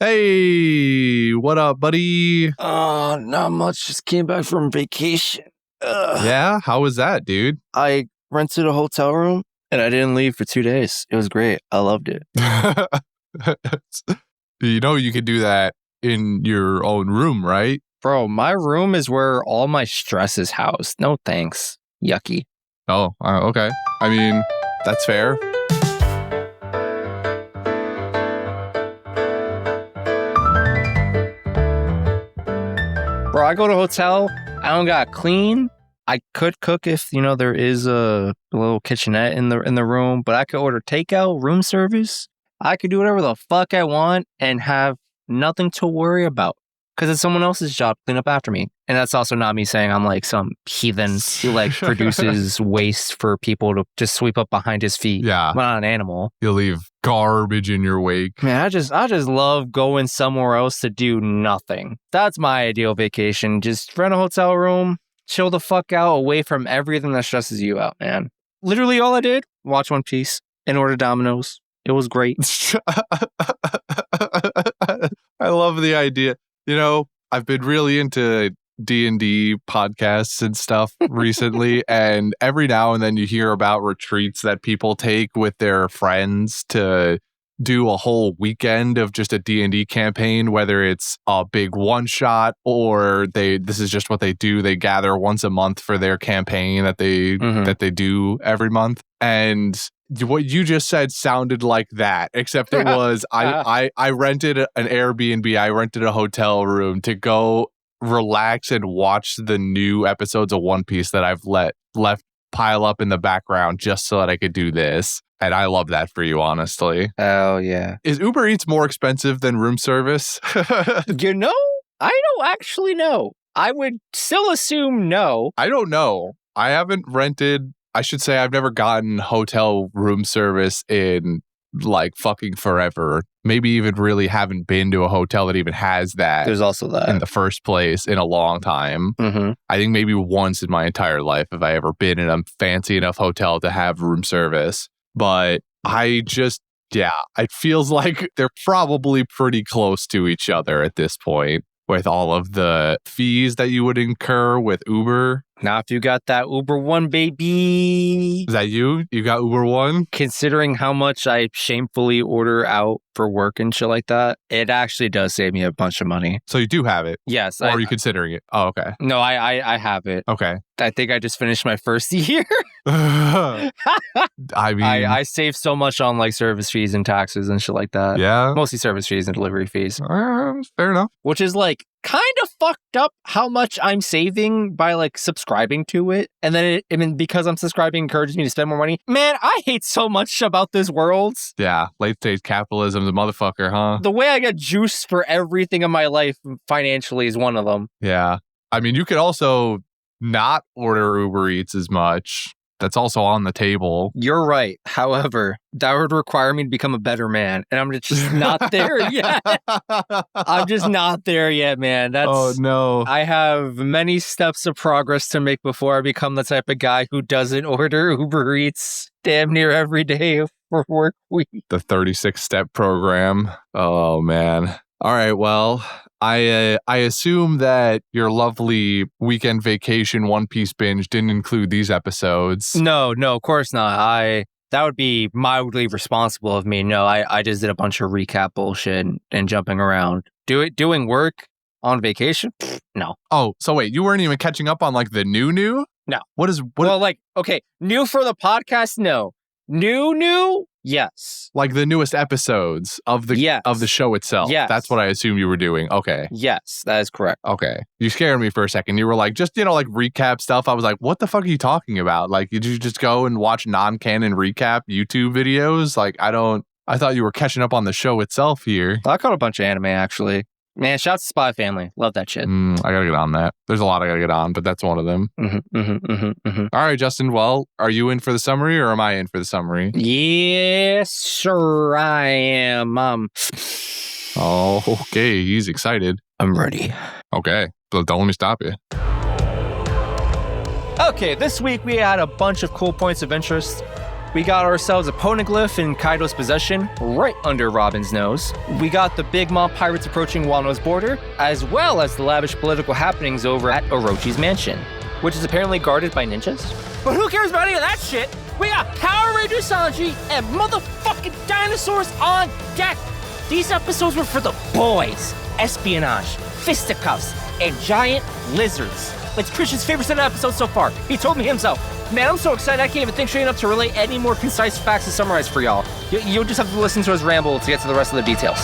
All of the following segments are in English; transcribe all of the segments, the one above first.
Hey, what up, buddy? Not much. Just came back from vacation. Yeah? How was that, dude? I rented a hotel room and I didn't leave for 2 days. It was great. I loved it. You know you could do that in your own room, right? Bro, my room is where all my stress is housed. No thanks. Yucky. Oh, okay. I mean, that's fair. Bro, I go to a hotel. I don't got clean. I could cook if, there is a little kitchenette in the room, but I could order takeout, room service. I could do whatever the fuck I want and have nothing to worry about because it's someone else's job to clean up after me. And that's also not me saying I'm like some heathen who like produces waste for people to just sweep up behind his feet. Yeah. I'm not an animal. You leave garbage in your wake. Man, I just love going somewhere else to do nothing. That's my ideal vacation. Just rent a hotel room, chill the fuck out away from everything that stresses you out, man. Literally all I did, watch One Piece and order Domino's. It was great. I love the idea. I've been really into D&D podcasts and stuff recently, and every now and then you hear about retreats that people take with their friends to do a whole weekend of just a D&D campaign, whether it's a big one shot or this is just what they do. They gather once a month for their campaign that they do every month. And what you just said sounded like that, except it was I rented an Airbnb. I rented a hotel room to go relax and watch the new episodes of One Piece that I've left pile up in the background just so that I could do this. And I love that for you, honestly. Oh, yeah. Is Uber Eats more expensive than room service? I don't actually know. I would still assume no. I don't know. I haven't rented. I should say I've never gotten hotel room service in like fucking forever. Maybe even really haven't been to a hotel that even has that. There's also that. In the first place in a long time. Mm-hmm. I think maybe once in my entire life have I ever been in a fancy enough hotel to have room service. But it feels like they're probably pretty close to each other at this point with all of the fees that you would incur with Uber. Now, if you got that Uber One, baby. Is that you? You got Uber One? Considering how much I shamefully order out for work and shit like that, it actually does save me a bunch of money. So you do have it? Yes. Or are you considering it? Oh, okay. No, I have it. Okay. I think I just finished my first year. I mean, I save so much on like service fees and taxes and shit like that. Yeah. Mostly service fees and delivery fees. Fair enough. Which is like kind of fucked up how much I'm saving by like subscribing to it. And then because I'm subscribing encourages me to spend more money. Man, I hate so much about this world. Yeah. Late stage capitalism's a motherfucker, huh? The way I get juice for everything in my life financially is one of them. Yeah. I mean, you could also not order Uber Eats as much. That's also on the table. You're right. However, that would require me to become a better man. And I'm just not there yet. I'm just not there yet, man. Oh, no. I have many steps of progress to make before I become the type of guy who doesn't order Uber Eats damn near every day for work week. The 36-step program. Oh, man. All right, well, I assume that your lovely weekend vacation One Piece binge didn't include these episodes. No, of course not. That would be mildly responsible of me. No, I just did a bunch of recap bullshit and jumping around. Doing work on vacation? No. Oh, so wait, you weren't even catching up on like the new? No. Well, like, okay, new for the podcast? No. New? Yes. Like the newest episodes of the show itself. Yes. That's what I assume you were doing. Okay. Yes, that is correct. Okay. You scared me for a second. You were like, just, like recap stuff. I was like, what the fuck are you talking about? Like, did you just go and watch non-canon recap YouTube videos? Like, I thought you were catching up on the show itself here. I caught a bunch of anime, actually. Man, shouts to Spy Family. Love that shit. I gotta get on that. There's a lot I gotta get on, but that's one of them. All right, Justin. Well, are you in for the summary or am I in for the summary? Yes, sure I am. Oh, okay. He's excited. I'm ready. Okay. So don't let me stop you. Okay, this week we had a bunch of cool points of interest. We got ourselves a Poneglyph in Kaido's possession, right under Robin's nose. We got the Big Mom pirates approaching Wano's border, as well as the lavish political happenings over at Orochi's mansion, which is apparently guarded by ninjas. But who cares about any of that shit? We got Power Ranger Sanji and motherfucking dinosaurs on deck. These episodes were for the boys. Espionage, fisticuffs, and giant lizards. It's Christian's favorite set of episodes so far. He told me himself. Man, I'm so excited I can't even think straight enough to relay any more concise facts to summarize for y'all. You'll just have to listen to his ramble to get to the rest of the details.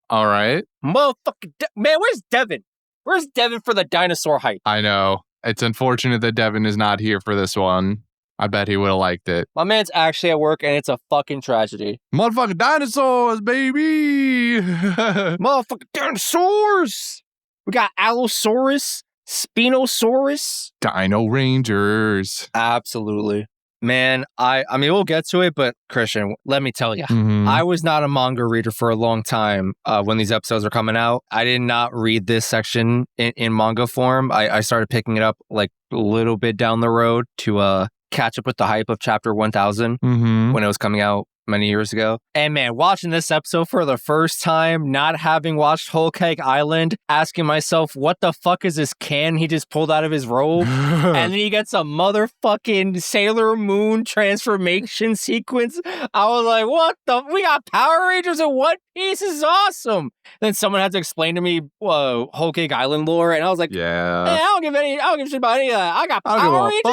All right. Motherfucking man, where's Devin? Where's Devin for the dinosaur hype? I know. It's unfortunate that Devin is not here for this one. I bet he would have liked it. My man's actually at work, and it's a fucking tragedy. Motherfucking dinosaurs, baby! Motherfucking dinosaurs! We got Allosaurus, Spinosaurus. Dino Rangers. Absolutely. Man, I mean, we'll get to it, but Christian, let me tell you, Mhm. I was not a manga reader for a long time when these episodes are coming out. I did not read this section in manga form. I started picking it up like a little bit down the road to catch up with the hype of chapter 1000 when it was coming out many years ago. And man, watching this episode for the first time, not having watched Whole Cake Island, asking myself, what the fuck is this can he just pulled out of his robe? And then he gets a motherfucking Sailor Moon transformation sequence. I was like, what the? We got Power Rangers in One Piece. This is awesome. Then someone had to explain to me Whole Cake Island lore, and I was like, yeah. Hey, I don't give a shit about any of that. I got Power Rangers.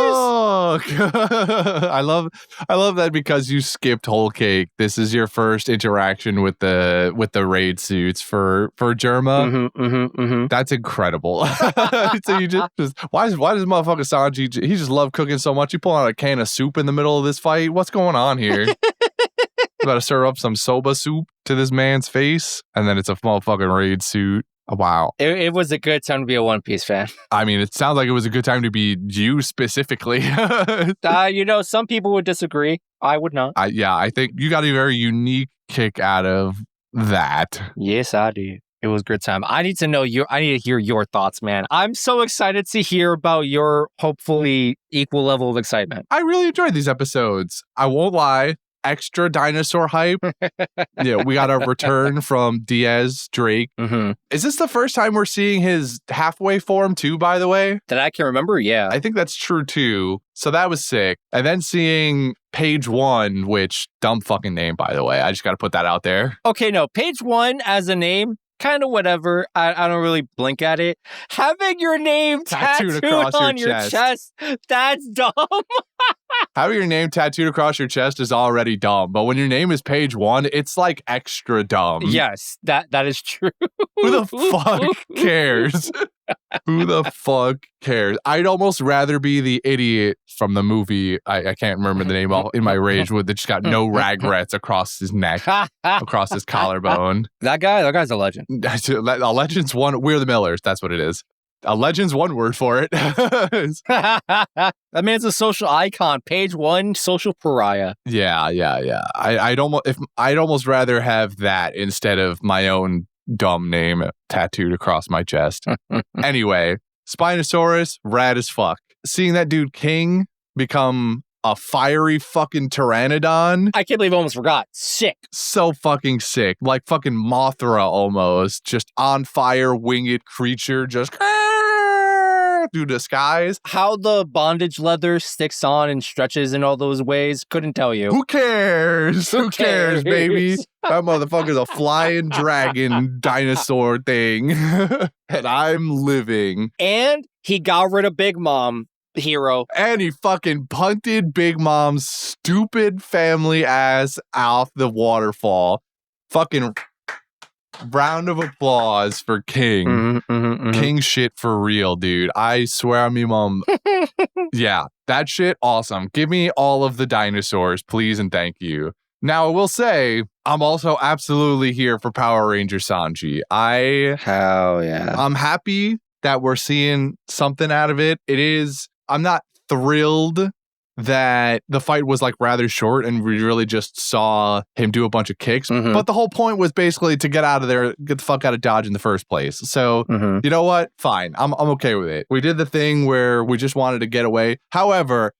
Fuck. I love that because you skipped Whole Cake. This is your first interaction with the raid suits for Germa. That's incredible. So you just why does motherfucker Sanji, he just love cooking so much? You pull out a can of soup in the middle of this fight? What's going on here? About to serve up some soba soup to this man's face, and then it's a motherfucking raid suit. Oh, wow. It was a good time to be a One Piece fan. I mean, it sounds like it was a good time to be you specifically. Some people would disagree. I would not. I think you got a very unique kick out of that. Yes, I did. It was a good time. I need to hear your thoughts, man. I'm so excited to hear about your hopefully equal level of excitement. I really enjoyed these episodes. I won't lie. Extra dinosaur hype. Yeah, we got a return from Diaz Drake. Is this the first time we're seeing his halfway form too, by the way? That I can remember, yeah. I think that's true too. So that was sick. And then seeing Page One, which dumb fucking name, by the way. I just got to put that out there. Okay, no, Page One as a name, kind of whatever. I don't really blink at it. Having your name tattooed on your chest, that's dumb. Having your name tattooed across your chest is already dumb, but when your name is Page One, it's like extra dumb. Yes, that is true. Who the fuck cares? Who the fuck cares? I'd almost rather be the idiot from the movie. I can't remember the name in my rage with that just got no regrets across his neck, across his collarbone. That guy's a legend. A legend's one. We're the Millers. That's what it is. A legend's one word for it. That man's a social icon. Page One, social pariah. Yeah. I'd almost rather have that instead of my own dumb name tattooed across my chest. Anyway, Spinosaurus, rad as fuck. Seeing that dude King become a fiery fucking pteranodon. I can't believe I almost forgot. Sick. So fucking sick. Like fucking Mothra almost. Just on fire, winged creature. Just through the skies. How the bondage leather sticks on and stretches in all those ways, couldn't tell you. Who cares? Who cares, baby? That motherfucker's a flying dragon dinosaur thing. And I'm living. And he got rid of Big Mom, the hero. And he fucking punted Big Mom's stupid family ass off the waterfall. Fucking round of applause for King. King shit for real, dude. I swear on me, mom. Yeah, that shit, awesome. Give me all of the dinosaurs, please and thank you. Now, I will say, I'm also absolutely here for Power Ranger Sanji. Hell yeah. I'm happy that we're seeing something out of it. I'm not thrilled that the fight was like rather short and we really just saw him do a bunch of kicks. But the whole point was basically to get out of there, get the fuck out of Dodge in the first place. So, you know what? Fine. I'm okay with it. We did the thing where we just wanted to get away. However,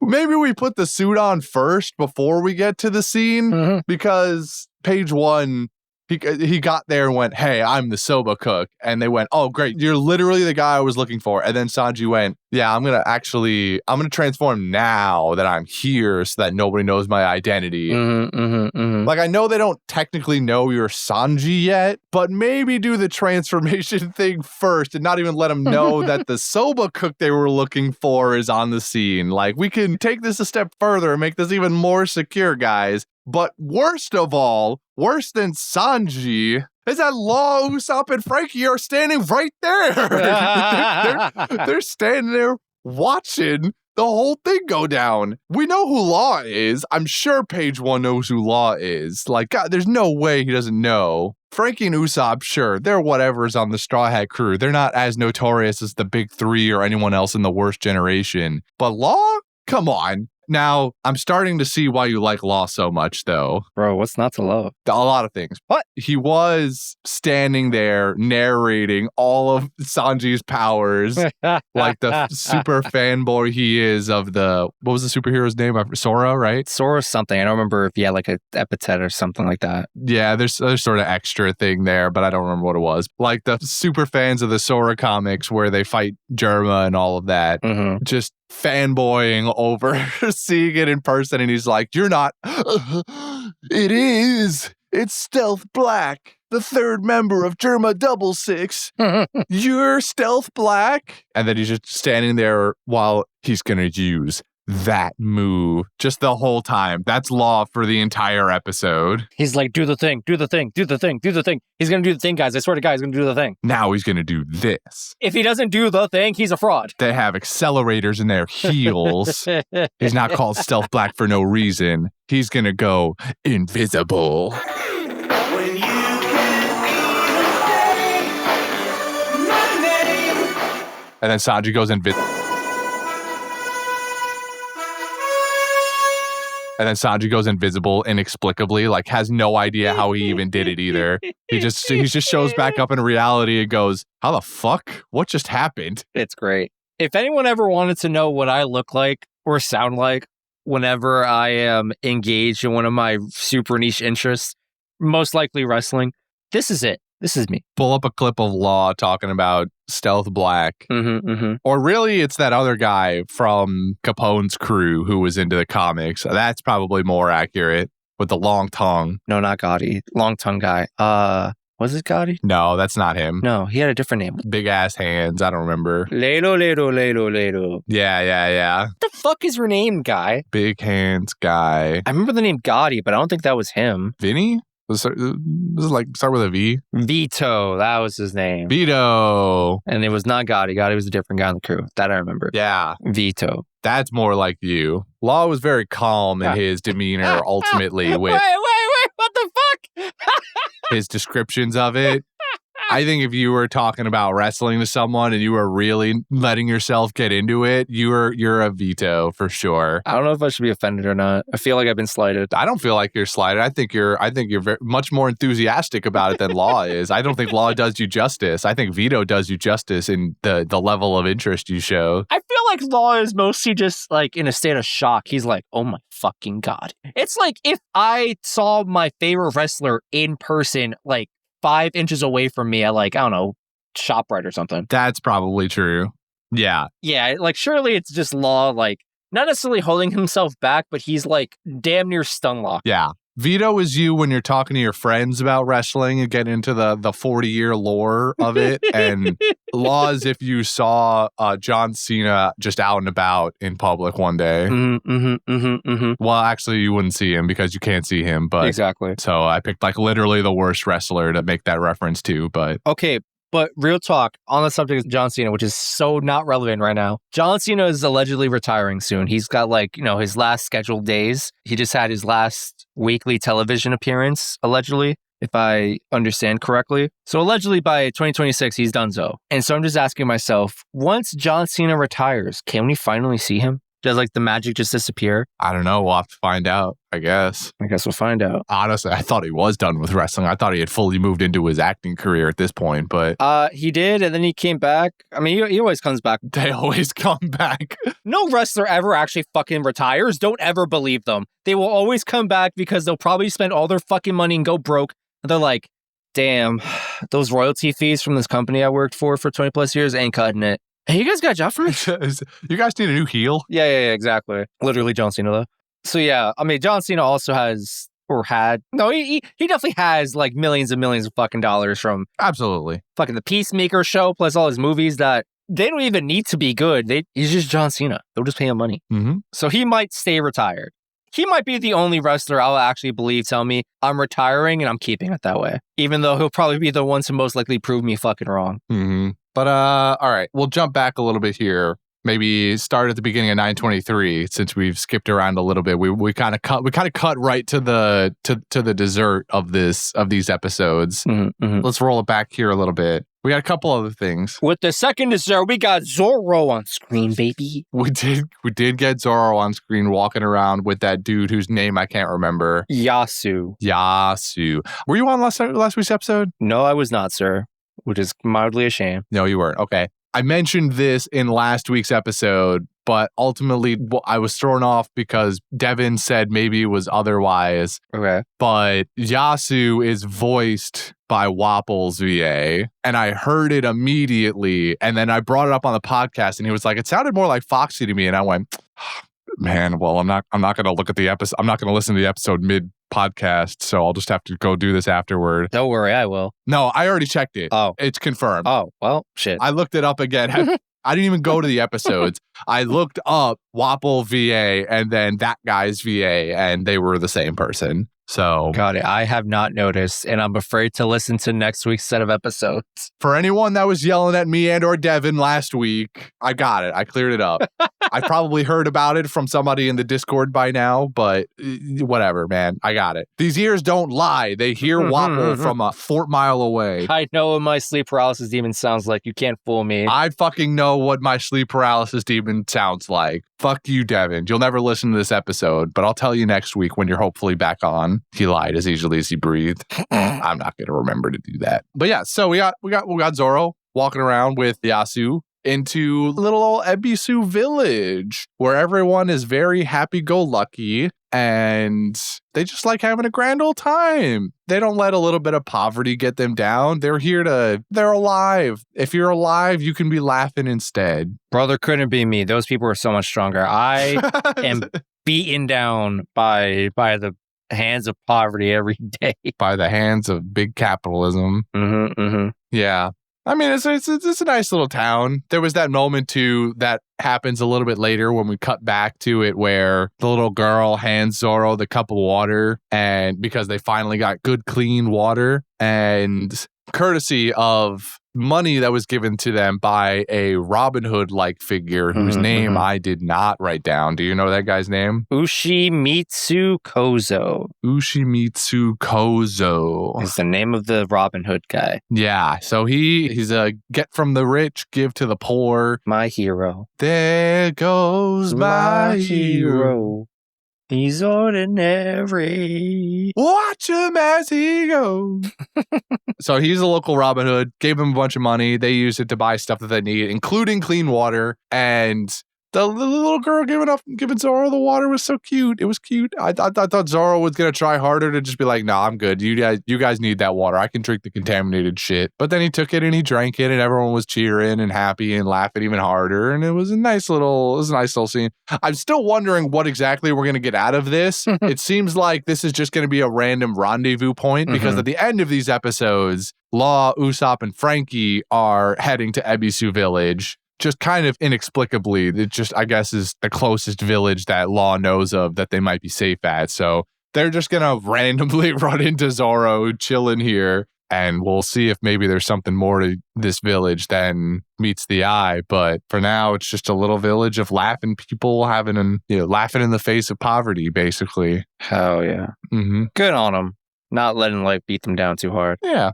Maybe we put the suit on first before we get to the scene, because page 1, he got there and went, "Hey, I'm the soba cook." And they went, "Oh, great. You're literally the guy I was looking for." And then Sanji went, "Yeah, I'm going to transform now that I'm here so that nobody knows my identity." Like, I know they don't technically know you're Sanji yet, but maybe do the transformation thing first and not even let them know that the soba cook they were looking for is on the scene. Like, we can take this a step further and make this even more secure, guys. But worst of all, worse than Sanji, is that Law, Usopp, and Frankie are standing right there. They're standing there watching the whole thing go down. We know who Law is. I'm sure page 1 knows who Law is. Like, God, there's no way he doesn't know. Frankie and Usopp, sure, they're whatever's on the Straw Hat crew. They're not as notorious as the Big Three or anyone else in the worst generation. But Law? Come on. Now, I'm starting to see why you like Law so much, though. Bro, what's not to love? A lot of things. But he was standing there narrating all of Sanji's powers, like the super fanboy he is of the, what was the superhero's name? Sora, right? Sora something. I don't remember if he had like an epithet or something like that. Yeah, there's sort of extra thing there, but I don't remember what it was. Like the super fans of the Sora comics where they fight Germa and all of that. Just fanboying over seeing it in person, and he's like, "You're not." It is. It's Stealth Black, the third member of Germa 66. You're Stealth Black. And then he's just standing there while he's gonna use that move just the whole time. That's Law for the entire episode. He's like, "Do the thing, do the thing, do the thing, do the thing." He's gonna do the thing, guys. I swear to God, he's gonna do the thing. Now he's gonna do this. If he doesn't do the thing, he's a fraud. They have accelerators in their heels. He's not called Stealth Black for no reason. He's gonna go invisible. When you and then Sanji goes invisible. And then Sanji goes invisible inexplicably, like has no idea how he even did it either. He just shows back up in reality and goes, "How the fuck? What just happened?" It's great. If anyone ever wanted to know what I look like or sound like whenever I am engaged in one of my super niche interests, most likely wrestling, this is it. This is me. Pull up a clip of Law talking about Stealth Black. Or really, it's that other guy from Capone's crew who was into the comics. That's probably more accurate with the long tongue. No, not Gotti. Long tongue guy. Was it Gotti? No, that's not him. No, he had a different name. Big ass hands. I don't remember. Lelo. Yeah. What the fuck is your name, guy? Big hands guy. I remember the name Gotti, but I don't think that was him. Vinny? This is like start with a V. Vito, that was his name. Vito. And it was not Gotti. Gotti was a different guy on the crew. That I remember. Yeah. Vito. That's more like you. Law was very calm in his demeanor ultimately with Wait, what the fuck? his descriptions of it. I think if you were talking about wrestling to someone and you were really letting yourself get into it, you're a Vito for sure. I don't know if I should be offended or not. I feel like I've been slighted. I don't feel like you're slighted. I think you're very, much more enthusiastic about it than Law is. I don't think Law does you justice. I think Vito does you justice in the level of interest you show. I feel like Law is mostly just like in a state of shock. He's like, "Oh my fucking God." It's like if I saw my favorite wrestler in person, like 5 inches away from me at like, I don't know, ShopRite or something. That's probably true. Yeah. Yeah, like surely it's just Law, like not necessarily holding himself back, but he's like damn near stun locked. Yeah. Vito is you when you're talking to your friends about wrestling and get into the 40-year lore of it. And Law is if you saw John Cena just out and about in public one day. Well, actually, you wouldn't see him because you can't see him. But exactly. So I picked like literally the worst wrestler to make that reference to. But okay. But real talk on the subject of John Cena, which is so not relevant right now. John Cena is allegedly retiring soon. He's got like, his last scheduled days. He just had his last weekly television appearance, allegedly, if I understand correctly. So allegedly by 2026, he's donezo. And so I'm just asking myself, once John Cena retires, can we finally see him? Does like the magic just disappear? I don't know. We'll have to find out, I guess. I guess we'll find out. Honestly, I thought he was done with wrestling. I thought he had fully moved into his acting career at this point, but He did, and then he came back. I mean, he always comes back. they always come back. No wrestler ever actually fucking retires. Don't ever believe them. They will always come back because they'll probably spend all their fucking money and go broke. And they're like, damn, those royalty fees from this company I worked for 20 plus years ain't cutting it. Hey, you guys got a job for me? You guys need a new heel? Yeah, exactly. Literally John Cena, though. So yeah, I mean, John Cena also has, or had, no, he definitely has like millions and millions of fucking dollars from Absolutely. fucking the Peacemaker show, plus all his movies that they don't even need to be good. He's just John Cena. They'll just pay him money. Mm-hmm. So he might stay retired. He might be the only wrestler I'll actually believe tell me I'm retiring and I'm keeping it that way. Even though he'll probably be the one to most likely prove me fucking wrong. Mm-hmm. But all right, we'll jump back a little bit here. Maybe start at the beginning of 923 since we've skipped around a little bit. We kind of cut right to the dessert of these episodes. Mm-hmm. Let's roll it back here a little bit. We got a couple other things. With the second dessert, we got Zoro on screen, baby. We did get Zoro on screen walking around with that dude whose name I can't remember. Yasu. Were you on last week's episode? No, I was not, sir. Which is mildly a shame. No, you weren't. Okay. I mentioned this in last week's episode, but ultimately I was thrown off because Devin said maybe it was otherwise. Okay. But Yasu is voiced by Wapple's VA, and I heard it immediately, and then I brought it up on the podcast, and he was like, it sounded more like Foxy to me, and I went, man, well, I'm not going to look at the episode. I'm not going to listen to the episode mid-podcast, so I'll just have to go do this afterward. Don't worry, I will. No, I already checked it. Oh. It's confirmed. Oh, well, shit. I looked it up again. I didn't even go to the episodes. I looked up Wapple VA and then that guy's VA, and they were the same person. So got it. I have not noticed, and I'm afraid to listen to next week's set of episodes. For anyone that was yelling at me and or Devin last week, I got it. I cleared it up. I probably heard about it from somebody in the Discord by now, but whatever, man. I got it. These ears don't lie. They hear Wapple from a 4 mile away. I know what my sleep paralysis demon sounds like. You can't fool me. I fucking know what my sleep paralysis demon sounds like. Fuck you, Devin. You'll never listen to this episode, but I'll tell you next week when you're hopefully back on. He lied as easily as he breathed. I'm not going to remember to do that. But yeah, so we got Zoro walking around with Yasu into little old Ebisu village where everyone is very happy-go-lucky and they just like having a grand old time. They don't let a little bit of poverty get them down. They're alive. If you're alive, you can be laughing instead. Brother, couldn't be me. Those people are so much stronger. I am beaten down by the hands of poverty every day. By the hands of big capitalism. Yeah. I mean, it's a nice little town. There was that moment, too, that happens a little bit later when we cut back to it where the little girl hands Zoro the cup of water, and because they finally got good, clean water, and courtesy of money that was given to them by a Robin Hood-like figure whose name I did not write down. Do you know that guy's name? Ushimitsu Kozo. Ushimitsu Kozo is the name of the Robin Hood guy. Yeah, so he's a get from the rich, give to the poor. My hero. There goes my hero. He's ordinary. Watch him as he goes. So he's a local Robin Hood, gave him a bunch of money. They used it to buy stuff that they need, including clean water. And the little girl giving Zoro the water was so cute. It was cute. I thought Zoro was going to try harder to just be like, nah, I'm good. You guys need that water. I can drink the contaminated shit. But then he took it and he drank it and everyone was cheering and happy and laughing even harder. And it was a nice little scene. I'm still wondering what exactly we're going to get out of this. It seems like this is just going to be a random rendezvous point because at the end of these episodes, Law, Usopp, and Frankie are heading to Ebisu Village. Just kind of inexplicably, it just, I guess, is the closest village that Law knows of that they might be safe at. So they're just going to randomly run into Zoro chilling here. And we'll see if maybe there's something more to this village than meets the eye. But for now, it's just a little village of laughing people laughing in the face of poverty, basically. Hell yeah. Good on them. Not letting life beat them down too hard. Yeah.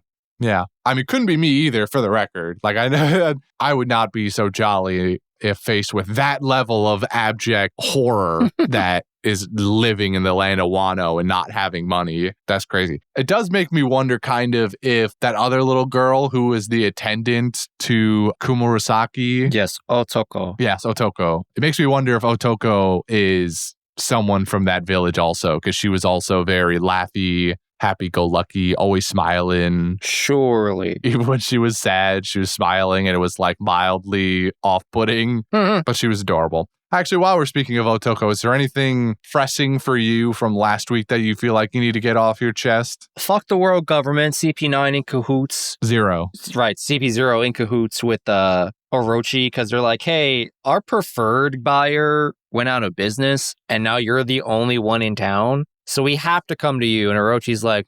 I mean, couldn't be me either, for the record. Like, I would not be so jolly if faced with that level of abject horror that is living in the land of Wano and not having money. That's crazy. It does make me wonder kind of if that other little girl who was the attendant to Kumurasaki. Yes, Otoko. Yes, Otoko. It makes me wonder if Otoko is someone from that village also, because she was also very laughy, happy-go-lucky, always smiling. Surely. Even when she was sad, she was smiling, and it was like mildly off-putting, but she was adorable. Actually, while we're speaking of Otoko, is there anything pressing for you from last week that you feel like you need to get off your chest? Fuck the world government, CP9 in cahoots. Zero. Right, CP0 in cahoots with Orochi, because they're like, hey, our preferred buyer went out of business, and now you're the only one in town, so we have to come to you. And Orochi's like,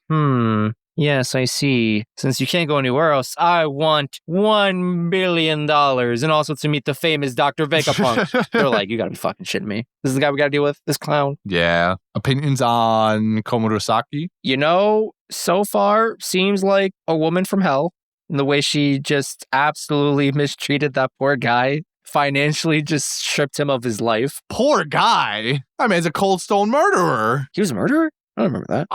yes, I see. Since you can't go anywhere else, I want $1 billion, and also to meet the famous Dr. Vegapunk. They're like, you gotta be fucking shitting me. This is the guy we gotta deal with? This clown? Yeah. Opinions on Komurasaki? You know, so far, seems like a woman from hell. And the way she just absolutely mistreated that poor guy, financially just stripped him of his life. Poor guy. I mean, he's a cold stone murderer. He was a murderer? I don't remember that.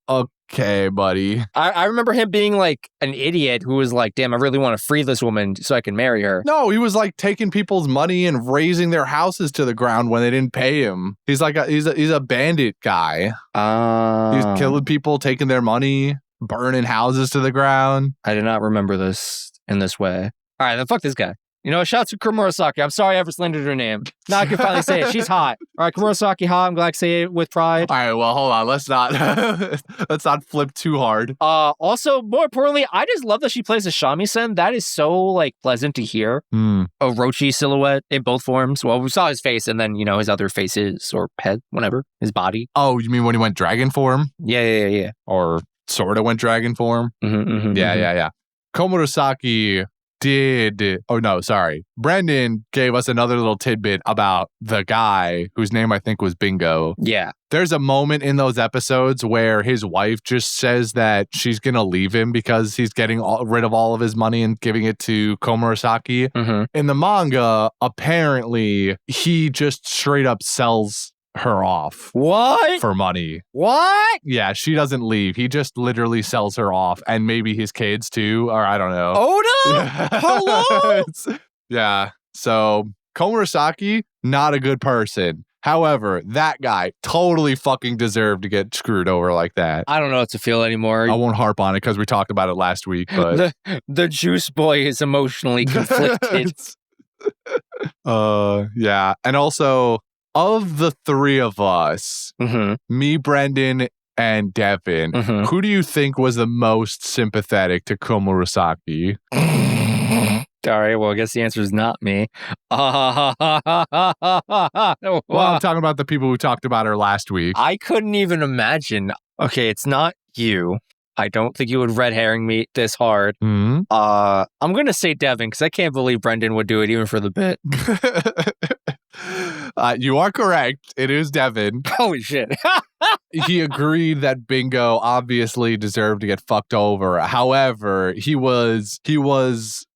Okay, buddy. I remember him being like an idiot who was like, damn, I really want to free this woman so I can marry her. No, he was like taking people's money and razing their houses to the ground when they didn't pay him. He's like he's a bandit guy. He's killing people, taking their money, burning houses to the ground. I did not remember this in this way. All right, then fuck this guy. You know, shout out to Komurasaki. I'm sorry I ever slandered her name. Now I can finally say it. She's hot. All right, Komurasaki hot. I'm glad I can say it with pride. All right, well, hold on. Let's not flip too hard. Also, more importantly, I just love that she plays a shamisen. That is so, like, pleasant to hear. Orochi silhouette in both forms. Well, we saw his face and then, you know, his other faces or head, whatever, his body. Oh, you mean when he went dragon form? Yeah. Or sort of went dragon form? Yeah. Komurasaki Brendan gave us another little tidbit about the guy whose name I think was Bingo. Yeah. There's a moment in those episodes where his wife just says that she's going to leave him because he's getting rid of all of his money and giving it to Komurasaki. In the manga, apparently, he just straight up sells her off. What? For money. What? Yeah, she doesn't leave. He just literally sells her off, and maybe his kids too, or I don't know. Oda? Hello? Yeah. So Komurasaki, not a good person. However, that guy totally fucking deserved to get screwed over like that. I don't know what to feel anymore. I won't harp on it because we talked about it last week, but the juice boy is emotionally conflicted. Yeah. And also, of the three of us, me, Brendan, and Devin, who do you think was the most sympathetic to Komurasaki? All right, well, I guess the answer is not me. Well, I'm talking about the people who talked about her last week. I couldn't even imagine. Okay, it's not you. I don't think you would red herring me this hard. I'm going to say Devin, because I can't believe Brendan would do it even for the bit. You are correct. It is Devin. Holy shit. He agreed that Bingo obviously deserved to get fucked over. However, he was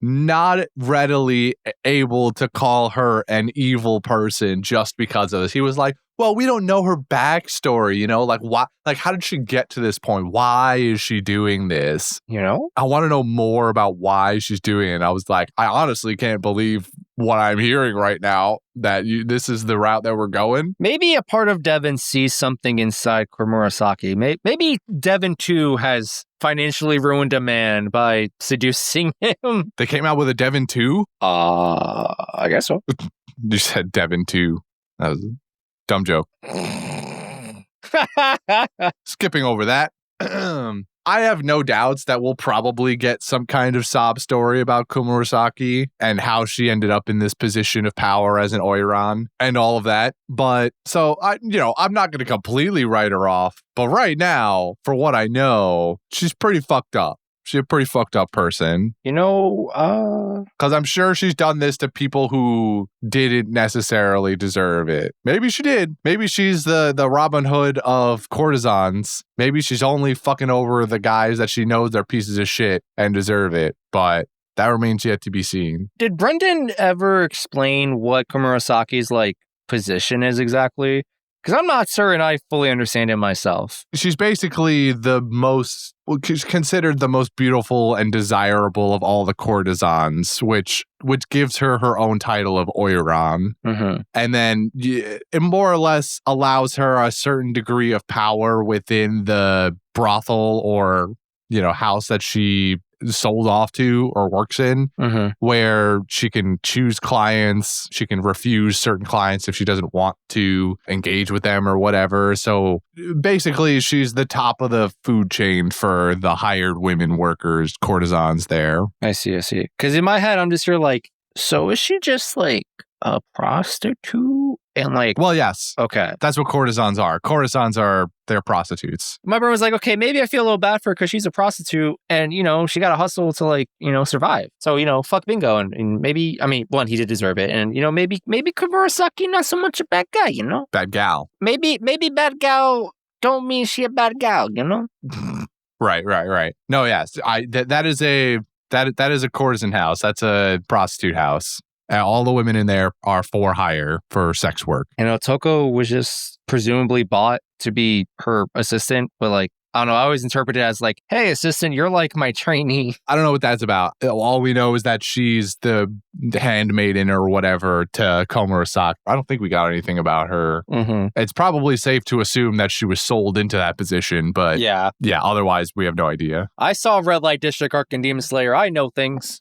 not readily able to call her an evil person just because of this. He was like, well, we don't know her backstory, you know, like why, like how did she get to this point? Why is she doing this? You know, I want to know more about why she's doing it. I was like, I honestly can't believe what I'm hearing right now, that this is the route that we're going. Maybe a part of Devin sees something inside Komurasaki. Maybe Devin too has financially ruined a man by seducing him. They came out with a Devin 2? I guess so. You said Devin 2. That was a dumb joke. Skipping over that. I have no doubts that we'll probably get some kind of sob story about Komurasaki and how she ended up in this position of power as an Oiran and all of that. But so I'm not going to completely write her off. But right now, for what I know, she's pretty fucked up. She's a pretty fucked up person. You know, because I'm sure she's done this to people who didn't necessarily deserve it. Maybe she did. Maybe she's the Robin Hood of courtesans. Maybe she's only fucking over the guys that she knows are pieces of shit and deserve it. But that remains yet to be seen. Did Brendan ever explain what Komurasaki's like position is exactly? Because I'm not certain I fully understand it myself. She's basically she's considered the most beautiful and desirable of all the courtesans, which gives her her own title of Oiran. Mm-hmm. And then it more or less allows her a certain degree of power within the brothel or, house that she sold off to or works in, where she can choose clients, she can refuse certain clients if she doesn't want to engage with them or whatever. So basically she's the top of the food chain for the hired women workers, courtesans there. I see. Because in my head, I'm just here like, so is she just like a prostitute? And like, well, yes. Okay. That's what courtesans are. They're prostitutes. My brain was like, okay, maybe I feel a little bad for her because she's a prostitute and, she got to hustle to like, survive. So, fuck bingo. And maybe, one, he did deserve it. And, maybe Komurasaki not so much a bad guy, Bad gal. Maybe bad gal don't mean she a bad gal, Right. No, yes. That is a courtesan house. That's a prostitute house. All the women in there are for hire for sex work. And Otoko was just presumably bought to be her assistant, but like, I don't know, I always interpret it as like, hey, assistant, you're like my trainee. I don't know what that's about. All we know is that she's the handmaiden or whatever to Komurasaki. I don't think we got anything about her. Mm-hmm. It's probably safe to assume that she was sold into that position, but yeah, otherwise we have no idea. I saw Red Light District Arc and Demon Slayer. I know things.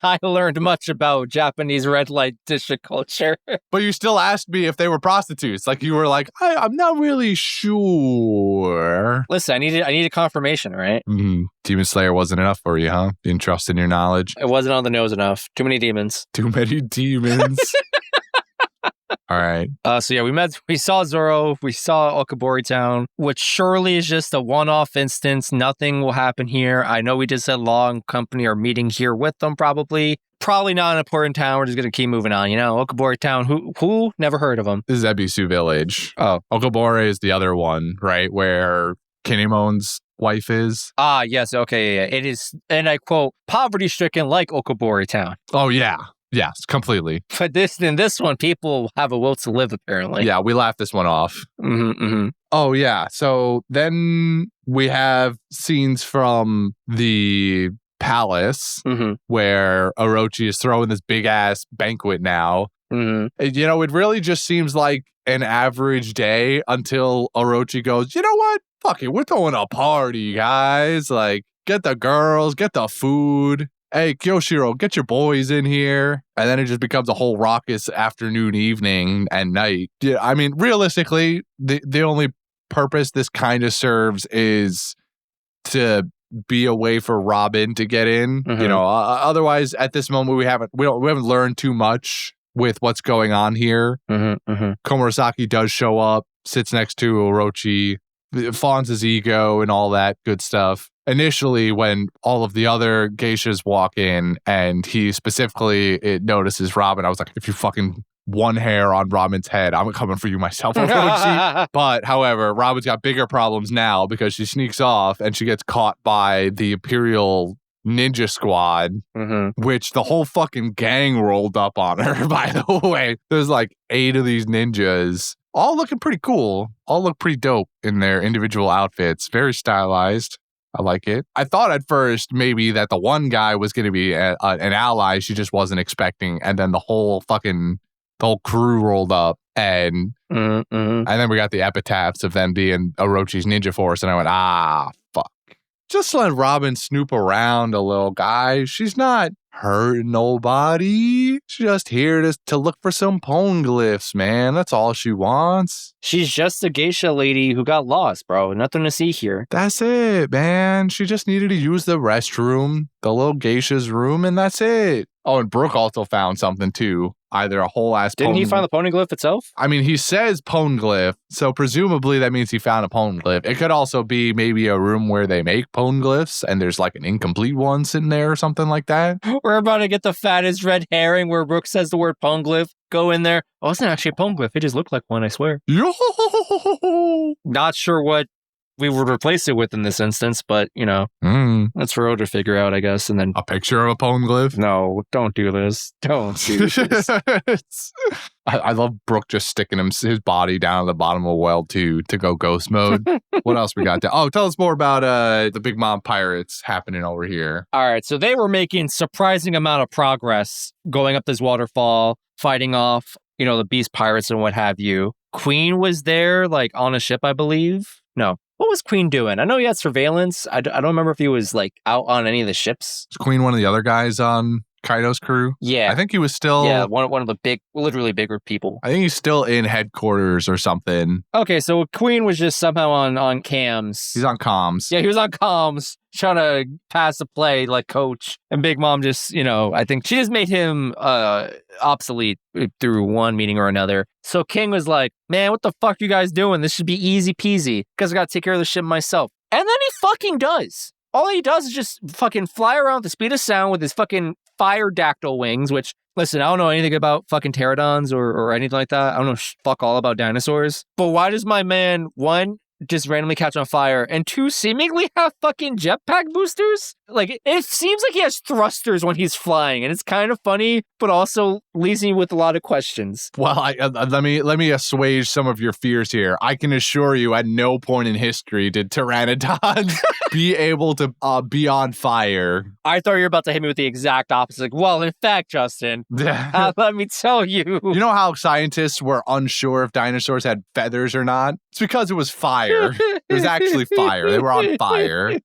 I learned much about Japanese red light district culture. But you still asked me if they were prostitutes. Like you were like, I'm not really sure. Listen, I needed confirmation, right? Mm-hmm. Demon Slayer wasn't enough for you, huh? Didn't trust in your knowledge. It wasn't on the nose enough. Too many demons. Too many demons. All right. We saw Zoro, we saw Okabori Town, which surely is just a one-off instance. Nothing will happen here. I know we just said Law and Company are meeting here with them probably. Probably not an important town. We're just going to keep moving on. Okabori Town, who? Never heard of them. This is Ebisu Village. Oh. Okabori is the other one, right? Where Kinemon's wife is. Ah, yes. Okay, yeah. It is, and I quote, poverty-stricken like Okabori Town. Oh, yeah. Yes, completely. But in this one, people have a will to live, apparently. Yeah, we laughed this one off. Mm-hmm. Oh, yeah. So then we have scenes from the palace where Orochi is throwing this big-ass banquet now. Mm-hmm. It really just seems like an average day until Orochi goes, you know what? Fuck it, we're throwing a party, guys. Like, get the girls, get the food. Hey, Kyoshiro, get your boys in here. And then it just becomes a whole raucous afternoon, evening, and night. Yeah, realistically, the only purpose this kind of serves is to be a way for Robin to get in. Mm-hmm. Otherwise, at this moment, we haven't learned too much with what's going on here. Komurasaki does show up, sits next to Orochi, fawns his ego and all that good stuff. Initially, when all of the other geishas walk in and he specifically notices Robin, I was like, if you fucking one hair on Robin's head, I'm coming for you myself. But, however, Robin's got bigger problems now because she sneaks off and she gets caught by the Imperial Ninja Squad, which the whole fucking gang rolled up on her, by the way. There's like 8 of these ninjas, all looking pretty cool. All look pretty dope in their individual outfits. Very stylized. I like it. I thought at first maybe that the one guy was going to be an ally she just wasn't expecting. And then the whole crew rolled up. And then we got the epitaphs of them being Orochi's ninja force. And I went, fuck. Just let Robin snoop around a little, guys. She's not hurting nobody. She's just here to look for some poneglyphs, man. That's all she wants. She's just a geisha lady who got lost, bro. Nothing to see here. That's it, man. She just needed to use the restroom, the little geisha's room, and that's it. Oh, and Brooke also found something, too. Either a whole ass Didn't he find the poneglyph itself? He says poneglyph, so presumably that means he found a poneglyph. It could also be maybe a room where they make poneglyphs and there's like an incomplete one sitting there or something like that. We're about to get the fattest red herring where Brooke says the word poneglyph. Go in there. Oh, it's not actually a poneglyph. It just looked like one, I swear. Yo! Not sure what we would replace it with in this instance, but, that's for Oda to figure out, I guess. And then a picture of a Poneglyph? No, don't do this. Don't do this. I love Brook just sticking his body down at the bottom of a well to go ghost mode. What else we got? Tell us more about the Big Mom pirates happening over here. All right, so they were making surprising amount of progress going up this waterfall, fighting off, the beast pirates and what have you. Queen was there, like, on a ship, I believe. No. What was Queen doing? I know he had surveillance. I don't remember if he was, like, out on any of the ships. Was Queen one of the other guys on Kaido's crew? Yeah. I think he was still... Yeah, one of the literally bigger people. I think he's still in headquarters or something. Okay, so Queen was just somehow on cams. He's on comms. Yeah, he was on comms, trying to pass the play like coach. And Big Mom just, I think she just made him obsolete through one meeting or another. So King was like, man, what the fuck you guys doing? This should be easy peasy because I got to take care of the ship myself. And then he fucking does. All he does is just fucking fly around at the speed of sound with his fucking fire dactyl wings, which, listen, I don't know anything about fucking pterodons or anything like that. I don't know fuck all about dinosaurs. But why does my man, one, just randomly catch on fire, and two, seemingly have fucking jetpack boosters? Like, it seems like he has thrusters when he's flying, and it's kind of funny, but also leaves me with a lot of questions. Well, let me assuage some of your fears here. I can assure you, at no point in history did pteranodons be able to be on fire. I thought you were about to hit me with the exact opposite. Like, well, in fact, Justin, let me tell you. You know how scientists were unsure if dinosaurs had feathers or not? It's because it was fire. It was actually fire. They were on fire.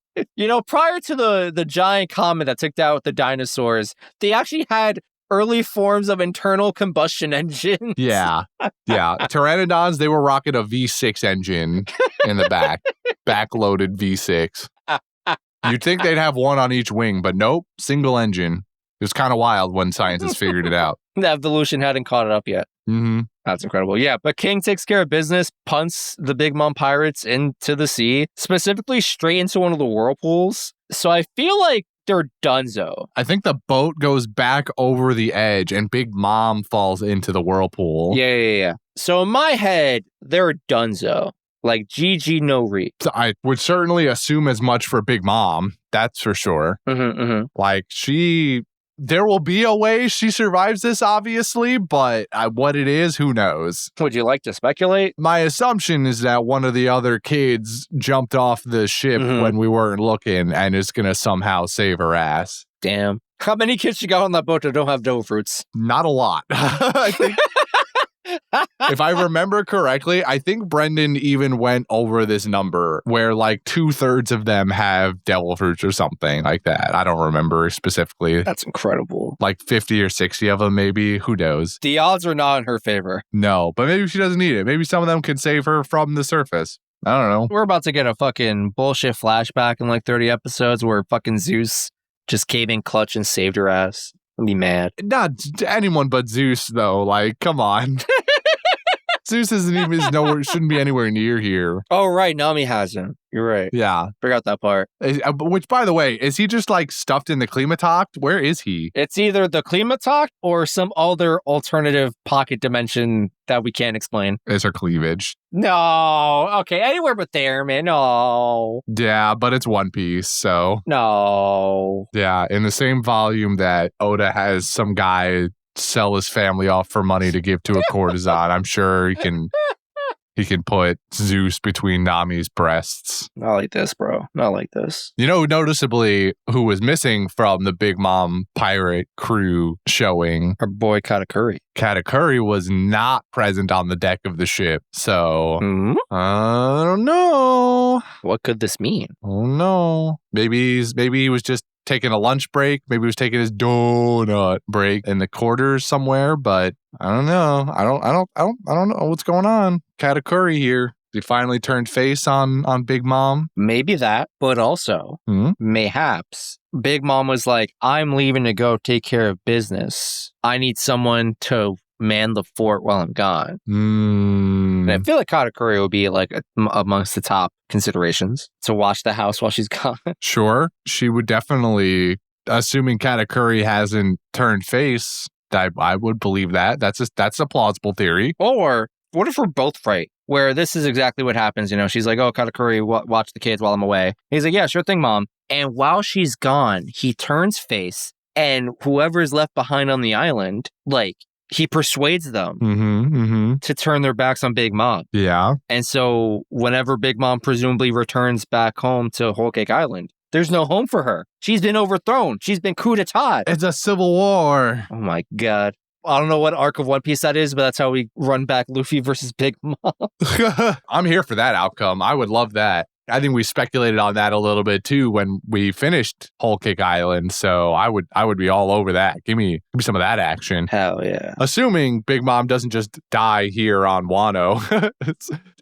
Prior to the giant comet that took out the dinosaurs, they actually had early forms of internal combustion engines. Yeah. Pteranodons, they were rocking a V6 engine in the back. Back-loaded V6. You'd think they'd have one on each wing, but nope, single engine. It was kind of wild when scientists figured it out. The evolution hadn't caught it up yet. Mm-hmm. That's incredible. Yeah, but King takes care of business, punts the Big Mom pirates into the sea, specifically straight into one of the whirlpools. So I feel like they're donezo. I think the boat goes back over the edge and Big Mom falls into the whirlpool. Yeah. So in my head, they're donezo. Like GG no re. I would certainly assume as much for Big Mom. That's for sure. Mm-hmm. Like there will be a way she survives this, obviously, but what it is, who knows? Would you like to speculate? My assumption is that one of the other kids jumped off the ship when we weren't looking and is going to somehow save her ass. Damn. How many kids you got on that boat that don't have dough fruits? Not a lot. I think... If I remember correctly, I think Brendan even went over this number where like 2/3 of them have devil fruits or something like that. I don't remember specifically. That's incredible. Like 50 or 60 of them, maybe. Who knows? The odds are not in her favor. No, but maybe she doesn't need it. Maybe some of them could save her from the surface. I don't know. We're about to get a fucking bullshit flashback in like 30 episodes where fucking Zeus just came in clutch and saved her ass. I'd be mad. Not anyone but Zeus, though. Like, come on. Zeus shouldn't be anywhere near here. Oh, right. Nami has him. You're right. Yeah. Forgot that part. Which, by the way, is he just like stuffed in the Klimatoct? Where is he? It's either the Klimatoct or some other alternative pocket dimension that we can't explain. Is her cleavage? No. Okay. Anywhere but there, man. No. Yeah, but it's One Piece, so. No. Yeah, in the same volume that Oda has some guy sell his family off for money to give to a courtesan. I'm sure he can put Zeus between Nami's breasts. Not like this, bro. Not like this. You know, noticeably, who was missing from the Big Mom pirate crew showing? Our boy Katakuri. Katakuri was not present on the deck of the ship, so I don't know. What could this mean? Oh no. Maybe he was just taking a lunch break. Maybe he was taking his donut break in the quarters somewhere, but I don't know. I don't know what's going on. Katakuri here. He finally turned face on Big Mom. Maybe that, but also mayhaps Big Mom was like, I'm leaving to go take care of business. I need someone to man the fort while I'm gone. And I feel like Katakuri would be like amongst the top considerations to watch the house while she's gone. Sure. She would definitely, assuming Katakuri hasn't turned face, I would believe that. That's a plausible theory. Or what if we're both right? where this is exactly what happens. You know, she's like, oh, Katakuri, watch the kids while I'm away. He's like, yeah, sure thing, Mom. And while she's gone, he turns face, and whoever is left behind on the island, like, he persuades them to turn their backs on Big Mom. Yeah. And so whenever Big Mom presumably returns back home to Whole Cake Island, there's no home for her. She's been overthrown. She's been coup d'etat. It's a civil war. Oh my God. I don't know what arc of One Piece that is, but that's how we run back Luffy versus Big Mom. I'm here for that outcome. I would love that. I think we speculated on that a little bit too when we finished Whole Cake Island. So I would be all over that. Give me some of that action. Hell yeah. Assuming Big Mom doesn't just die here on Wano.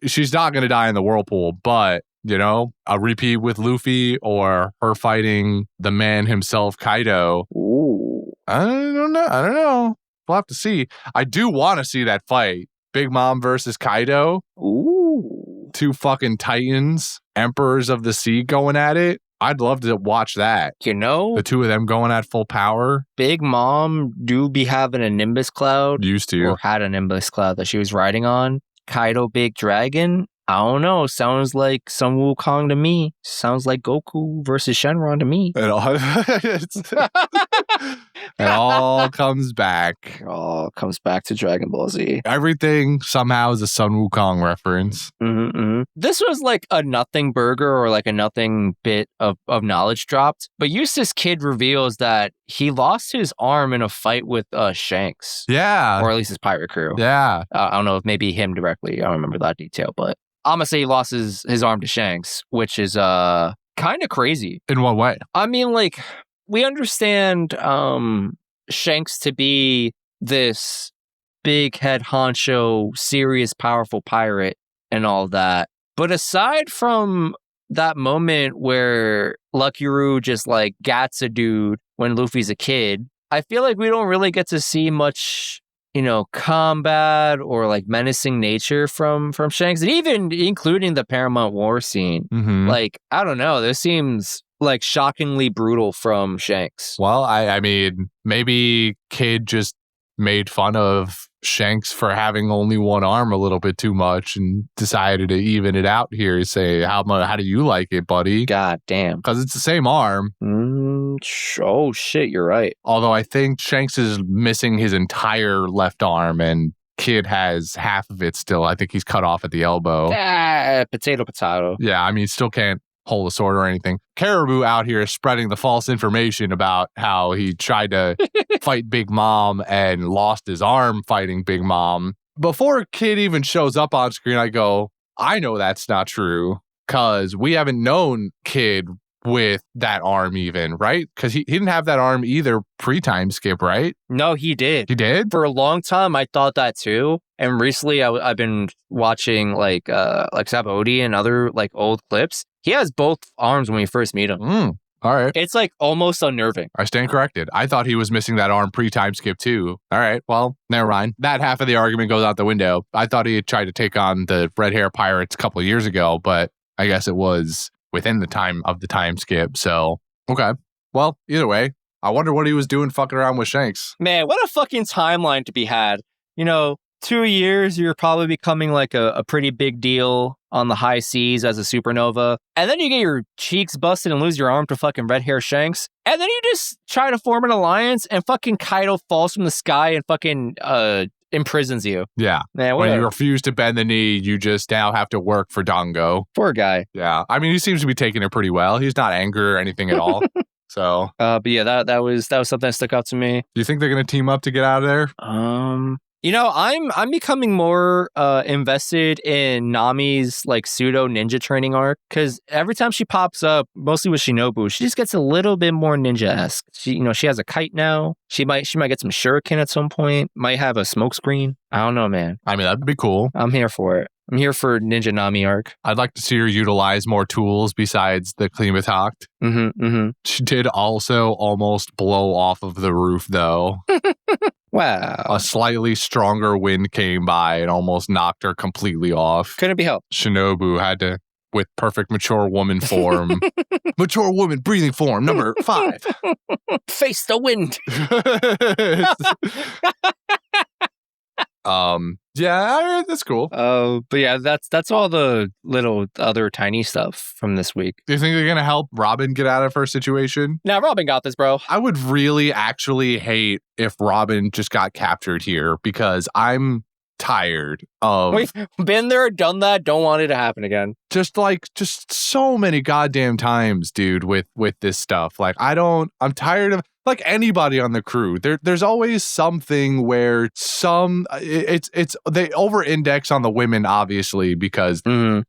She's not going to die in the whirlpool, but you know, a repeat with Luffy or her fighting the man himself, Kaido. Ooh. I don't know. We'll have to see. I do want to see that fight. Big Mom versus Kaido. Ooh. 2 fucking titans, emperors of the sea going at it. I'd love to watch that. You know, The 2 of them going at full power. Big Mom do be having a Nimbus cloud. Used to. Or had a Nimbus cloud that she was riding on. Kaido Big Dragon. I don't know. Sounds like Sun Wukong to me. Sounds like Goku versus Shenron to me. It all comes back. It all comes back to Dragon Ball Z. Everything somehow is a Sun Wukong reference. This was like a nothing burger or like a nothing bit of knowledge dropped. But Eustace Kid reveals that he lost his arm in a fight with Shanks. Yeah. Or at least his pirate crew. Yeah. I don't know if maybe him directly. I don't remember that detail, but I'm going to say he lost his arm to Shanks, which is kind of crazy. In what way? I mean, like, we understand Shanks to be this big head honcho, serious, powerful pirate and all that. But aside from that moment where Lucky Roo just like gats a dude when Luffy's a kid, I feel like we don't really get to see much, you know, combat or like menacing nature from Shanks, and even including the Paramount War scene. Like, I don't know, this seems like shockingly brutal from Shanks. Well, I mean, maybe Kid just made fun of Shanks for having only one arm a little bit too much and decided to even it out here. Say, how do you like it, buddy? God damn. Because it's the same arm. Oh, shit, you're right. Although I think Shanks is missing his entire left arm and Kid has half of it still. I think he's cut off at the elbow. Potato. Yeah, I mean, still can't hold a sword or anything. Caribou out here spreading the false information about how he tried to fight Big Mom and lost his arm fighting Big Mom. Before Kid even shows up on screen, I go, I know that's not true because we haven't known Kid with that arm even, right? Because he didn't have that arm either pre-time skip, right? No, he did. He did? For a long time, I thought that too. And recently, I've been watching like Sabody and other like old clips. He has both arms when we first meet him. All right. It's like almost unnerving. I stand corrected. I thought he was missing that arm pre-time skip too. All right. Well, never mind. That half of the argument goes out the window. I thought he had tried to take on the red hair pirates a couple of years ago, but I guess it was within the time of the time skip. So, okay. Well, either way, I wonder what he was doing fucking around with Shanks. Man, what a fucking timeline to be had. You know, 2 years, you're probably becoming like a pretty big deal on the high seas as a supernova. And then you get your cheeks busted and lose your arm to fucking red hair Shanks. And then you just try to form an alliance and fucking Kaido falls from the sky and fucking imprisons you. Yeah. Man, when you refuse to bend the knee, you just now have to work for Dango. Poor guy. Yeah. I mean, he seems to be taking it pretty well. He's not angry or anything at all. So. But yeah, that was something that stuck out to me. Do you think they're going to team up to get out of there? You know, I'm becoming more invested in Nami's like pseudo ninja training arc because every time she pops up, mostly with Shinobu, she just gets a little bit more ninja-esque. She has a kite now. She might get some shuriken at some point. Might have a smoke screen. I don't know, man. I mean, that'd be cool. I'm here for it. I'm here for Ninja Nami arc. I'd like to see her utilize more tools besides the Klimathakt. She did also almost blow off of the roof, though. Wow. A slightly stronger wind came by and almost knocked her completely off. Couldn't be helped. Shinobu had to, with perfect mature woman form. Mature woman breathing form, number 5. Face the wind. Yeah, that's cool. But yeah, that's all the little other tiny stuff from this week. Do you think they're gonna help Robin get out of her situation? Now, Robin got this, bro. I would really actually hate if Robin just got captured here because I'm tired of We've been there, done that, don't want it to happen again. just so many goddamn times, dude, with this stuff. Like I'm tired of like anybody on the crew. There's always something where they over index on the women, obviously, because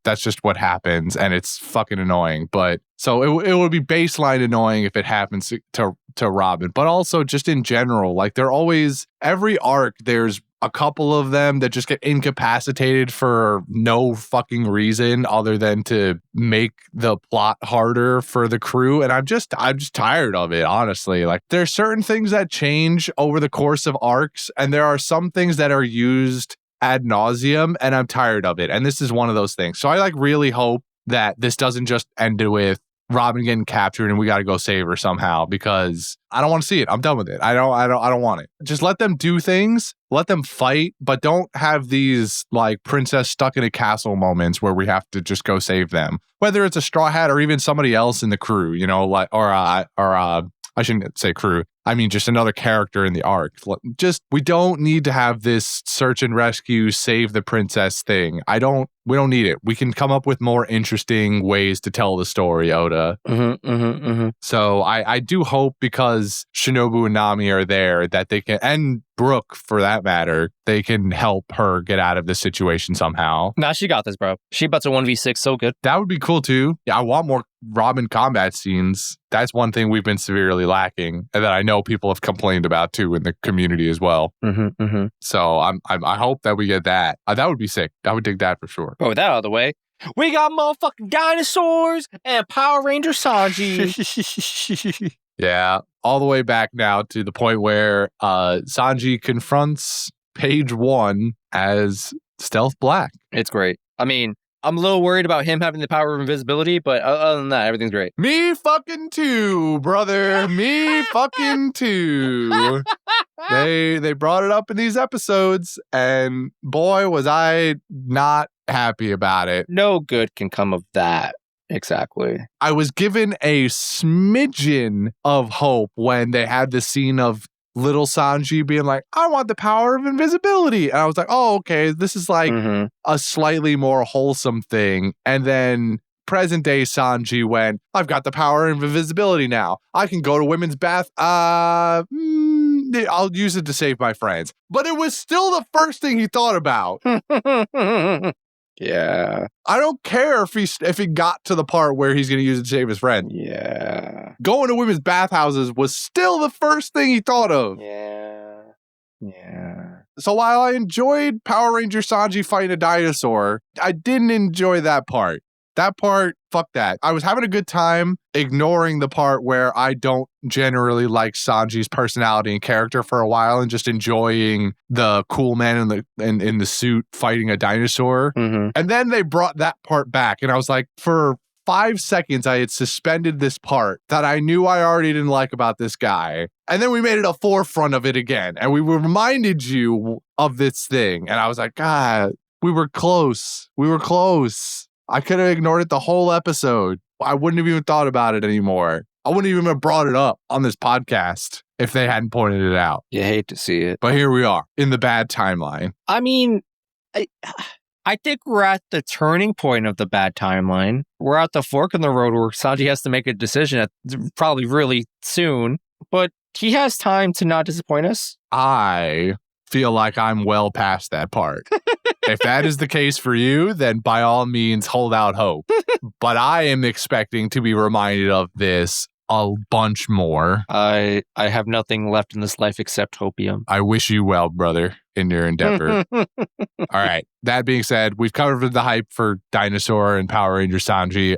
that's just what happens and it's fucking annoying. But so it would be baseline annoying if it happens to Robin, but also just in general, like they're always every arc there's a couple of them that just get incapacitated for no fucking reason other than to make the plot harder for the crew. And I'm just tired of it, honestly. Like there's certain things that change over the course of arcs, and there are some things that are used ad nauseum, and I'm tired of it. And this is one of those things. So I like really hope that this doesn't just end with Robin getting captured and we got to go save her somehow, because I don't want to see it. I'm done with it. I don't want it. Just let them do things, let them fight, but don't have these like princess stuck in a castle moments where we have to just go save them. Whether it's a Straw Hat or even somebody else in the crew, you know, like or I shouldn't say crew. I mean, just another character in the arc. Just, we don't need to have this search and rescue, save the princess thing. We don't need it. We can come up with more interesting ways to tell the story, Oda. So I do hope, because Shinobu and Nami are there, that they can, and Brooke for that matter, they can help her get out of this situation somehow. Nah, she got this, bro. She about to 1v6 so good. That would be cool too. Yeah, I want more Robin combat scenes. That's one thing we've been severely lacking, and that I know people have complained about too in the community as well. So I hope that we get that. That would be sick. I would dig that for sure. But with that out of the way, we got motherfucking dinosaurs and Power Ranger Sanji. Yeah, all the way back now to the point where Sanji confronts Page 1 as Stealth Black. It's great. I mean, I'm a little worried about him having the power of invisibility, but other than that, everything's great. Me fucking too, brother. Me fucking too. They brought it up in these episodes, and boy, was I not happy about it. No good can come of that. Exactly. I was given a smidgen of hope when they had the scene of little Sanji being like, I want the power of invisibility. And I was like, oh, okay, this is like a slightly more wholesome thing. And then present day Sanji went, I've got the power of invisibility now. I can go to women's bath. I'll use it to save my friends. But it was still the first thing he thought about. Yeah. I don't care if he got to the part where he's going to use it to save his friend. Yeah. Going to women's bathhouses was still the first thing he thought of. Yeah. Yeah. So while I enjoyed Power Ranger Sanji fighting a dinosaur, I didn't enjoy that part. That part, fuck that. I was having a good time ignoring the part where I don't generally like Sanji's personality and character for a while, and just enjoying the cool man in the suit fighting a dinosaur. And then they brought that part back, and I was like, for 5 seconds, I had suspended this part that I knew I already didn't like about this guy. And then we made it a forefront of it again, and we reminded you of this thing. And I was like, God, we were close. We were close. I could have ignored it the whole episode. I wouldn't have even thought about it anymore. I wouldn't even have brought it up on this podcast if they hadn't pointed it out. You hate to see it. But here we are in the bad timeline. I mean, I think we're at the turning point of the bad timeline. We're at the fork in the road where Sanji has to make a decision probably really soon. But he has time to not disappoint us. I feel like I'm well past that part. If that is the case for you, then by all means, hold out hope. But I am expecting to be reminded of this a bunch more. I have nothing left in this life except hopium. I wish you well, brother, in your endeavor. All right. That being said, we've covered the hype for Dinosaur and Power Ranger Sanji.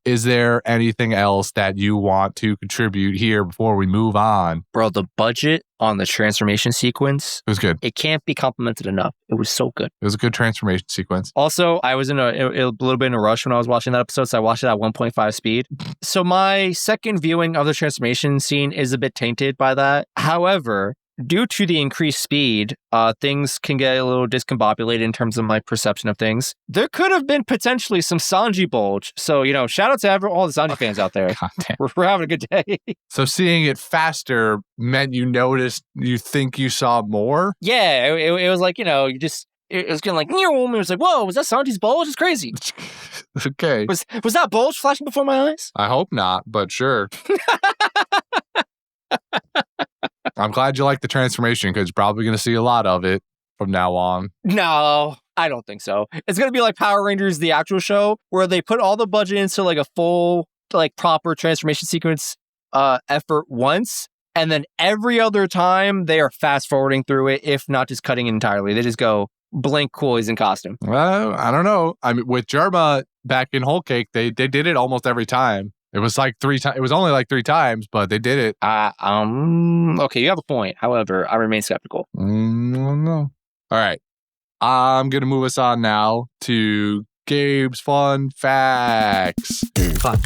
Is there anything else that you want to contribute here before we move on? Bro, the budget on the transformation sequence, it was good. It can't be complimented enough. It was so good. It was a good transformation sequence. Also, I was in a little bit in a rush when I was watching that episode, so I watched it at 1.5 speed. So my second viewing of the transformation scene is a bit tainted by that. However, due to the increased speed, things can get a little discombobulated in terms of my perception of things. There could have been potentially some Sanji bulge. So, shout out to all the Sanji fans out there. We're having a good day. So seeing it faster meant you think you saw more? Yeah, it was like, you just... It was kind of like, it was like, whoa, was that Sanji's bulge? It's crazy. Okay. Was that bulge flashing before my eyes? I hope not, but sure. I'm glad you like the transformation because you're probably going to see a lot of it from now on. No, I don't think so. It's going to be like Power Rangers, the actual show, where they put all the budget into like a full, like proper transformation sequence effort once. And then every other time they are fast forwarding through it, if not just cutting it entirely. They just go, blink, cool, he's in costume. Well, I don't know. I mean, with Germa back in Whole Cake, they did it almost every time. It was like 3 times. It was only like 3 times, but they did it. Okay, you have a point. However, I remain skeptical. No. All right. I'm going to move us on now to Gabe's Fun Facts. Gabe's Fun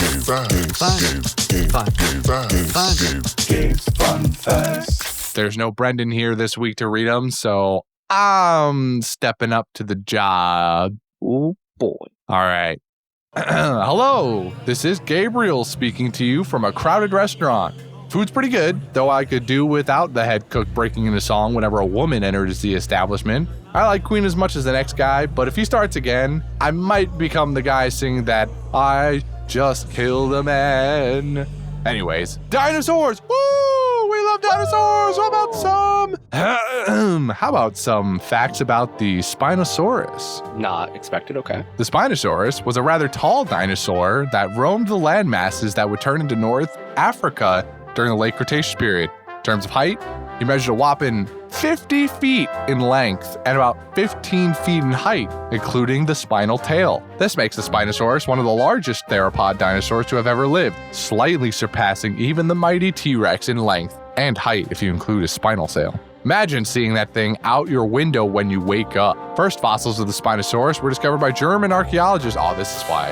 Facts. There's no Brendan here this week to read them, so I'm stepping up to the job. Oh, boy. All right. Hello, this is Gabriel speaking to you from a crowded restaurant. Food's pretty good, though I could do without the head cook breaking into song whenever a woman enters the establishment. I like Queen as much as the next guy, but if he starts again, I might become the guy singing that I just killed a man. Anyways, dinosaurs! Woo! We love dinosaurs! How about some facts about the Spinosaurus? Not expected, okay. The Spinosaurus was a rather tall dinosaur that roamed the land masses that would turn into North Africa during the late Cretaceous period. In terms of height, he measured a whopping 50 feet in length and about 15 feet in height, including the spinal tail. This makes the Spinosaurus one of the largest theropod dinosaurs to have ever lived, slightly surpassing even the mighty T-Rex in length and height if you include his spinal tail. Imagine seeing that thing out your window when you wake up. First fossils of the Spinosaurus were discovered by German archaeologists, this is why,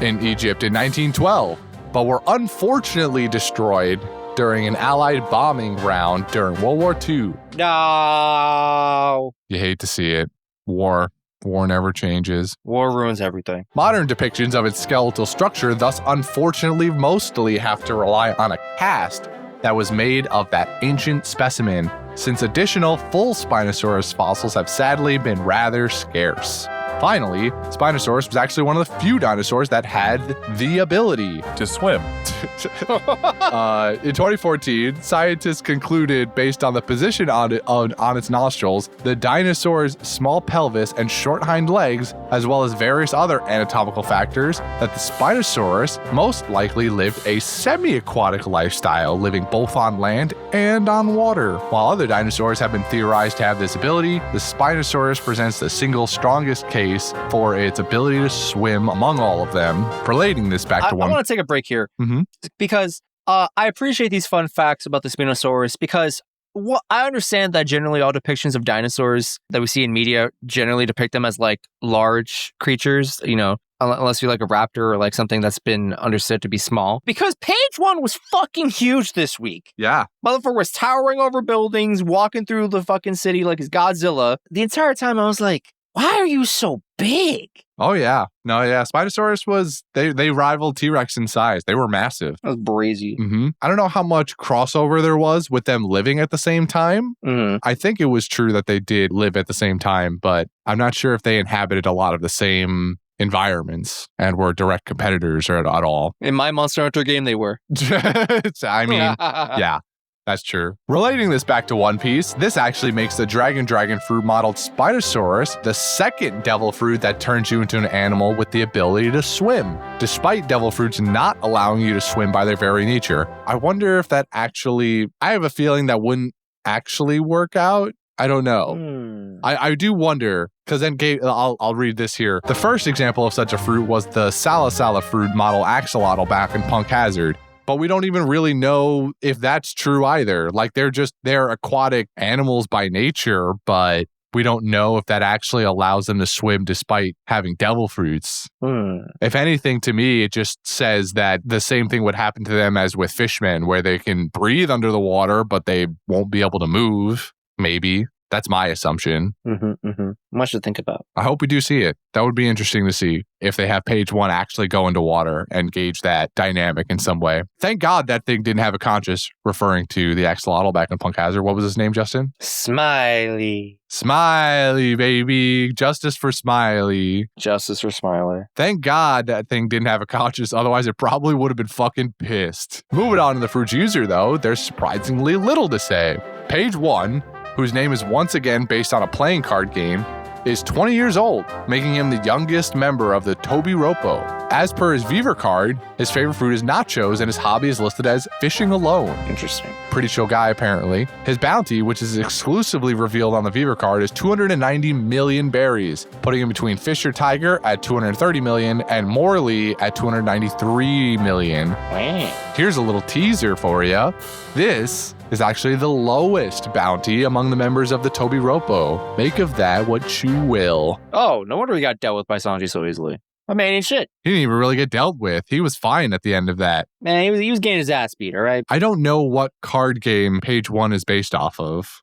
in Egypt in 1912, but were unfortunately destroyed during an Allied bombing round during World War II. No. You hate to see it. War never changes. War ruins everything. Modern depictions of its skeletal structure thus unfortunately mostly have to rely on a cast that was made of that ancient specimen, since additional full Spinosaurus fossils have sadly been rather scarce. Finally, Spinosaurus was actually one of the few dinosaurs that had the ability To swim. In 2014, scientists concluded, based on the position on its nostrils, the dinosaur's small pelvis and short hind legs, as well as various other anatomical factors, that the Spinosaurus most likely lived a semi-aquatic lifestyle, living both on land and on water. While other dinosaurs have been theorized to have this ability, the Spinosaurus presents the single strongest case for its ability to swim among all of them. Relating this back to one... I want to take a break here because I appreciate these fun facts about the Spinosaurus because I understand that generally all depictions of dinosaurs that we see in media generally depict them as like large creatures, unless you're like a raptor or like something that's been understood to be small. Because page 1 was fucking huge this week. Yeah. Motherfucker was towering over buildings, walking through the fucking city like it's Godzilla. The entire time I was like, why are you so big? Oh, yeah. No, yeah. Spinosaurus was, they rivaled T-Rex in size. They were massive. That was brazy. I don't know how much crossover there was with them living at the same time. I think it was true that they did live at the same time, but I'm not sure if they inhabited a lot of the same environments and were direct competitors or at all. In my Monster Hunter game, they were. I mean, yeah. That's true. Relating this back to One Piece, this actually makes the Dragon Fruit modeled Spinosaurus the second devil fruit that turns you into an animal with the ability to swim, despite devil fruits not allowing you to swim by their very nature. I wonder if that actually... I have a feeling that wouldn't actually work out. I don't know. I do wonder, because then I'll read this here. The first example of such a fruit was the Sala fruit model axolotl back in Punk Hazard. But we don't even really know if that's true either. Like they're aquatic animals by nature, but we don't know if that actually allows them to swim despite having devil fruits. If anything, to me, it just says that the same thing would happen to them as with fishmen, where they can breathe under the water, but they won't be able to move. Maybe. That's my assumption. Much to think about. I hope we do see it. That would be interesting to see if they have page 1 actually go into water and gauge that dynamic in some way. Thank God that thing didn't have a conscious, referring to the axolotl back in Punk Hazard. What was his name, Justin? Smiley. Smiley, baby. Justice for Smiley. Justice for Smiley. Thank God that thing didn't have a conscious, otherwise it probably would have been fucking pissed. Moving on to the fruit user, though, there's surprisingly little to say. Page 1, whose name is once again based on a playing card game, is 20 years old, making him the youngest member of the Toby Ropo. As per his Viver card, his favorite fruit is nachos and his hobby is listed as fishing alone. Interesting. Pretty chill guy, apparently. His bounty, which is exclusively revealed on the Viver card, is 290 million berries, putting him between Fisher Tiger at 230 million and Morley at 293 million. Wow. Here's a little teaser for you. This is actually the lowest bounty among the members of the Toby Ropo. Make of that what you will. Oh, no wonder he got dealt with by Sanji so easily. My man ain't shit. He didn't even really get dealt with. He was fine at the end of that. Man, he was getting his ass beat, all right? I don't know what card game page 1 is based off of.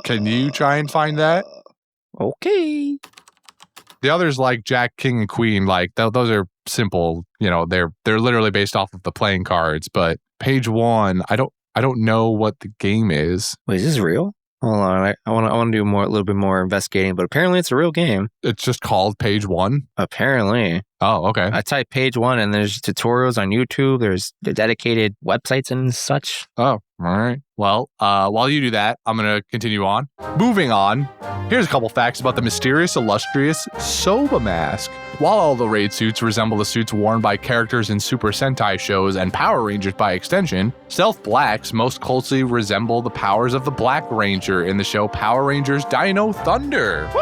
Can you try and find that? Okay. The others, like Jack, King, and Queen, like those are simple. You know, they're literally based off of the playing cards. But page 1, I don't know what the game is. Wait, is this real? Hold on, I want to do a little bit more investigating, but apparently it's a real game. It's just called page 1? Apparently. Oh, okay. I type page 1 and there's tutorials on YouTube. There's dedicated websites and such. Oh, all right. Well, while you do that, I'm going to continue on. Moving on, here's a couple facts about the mysterious, illustrious Soba mask. While all the raid suits resemble the suits worn by characters in Super Sentai shows and Power Rangers by extension, Stealth Blacks most closely resemble the powers of the Black Ranger in the show Power Rangers Dino Thunder. Woo!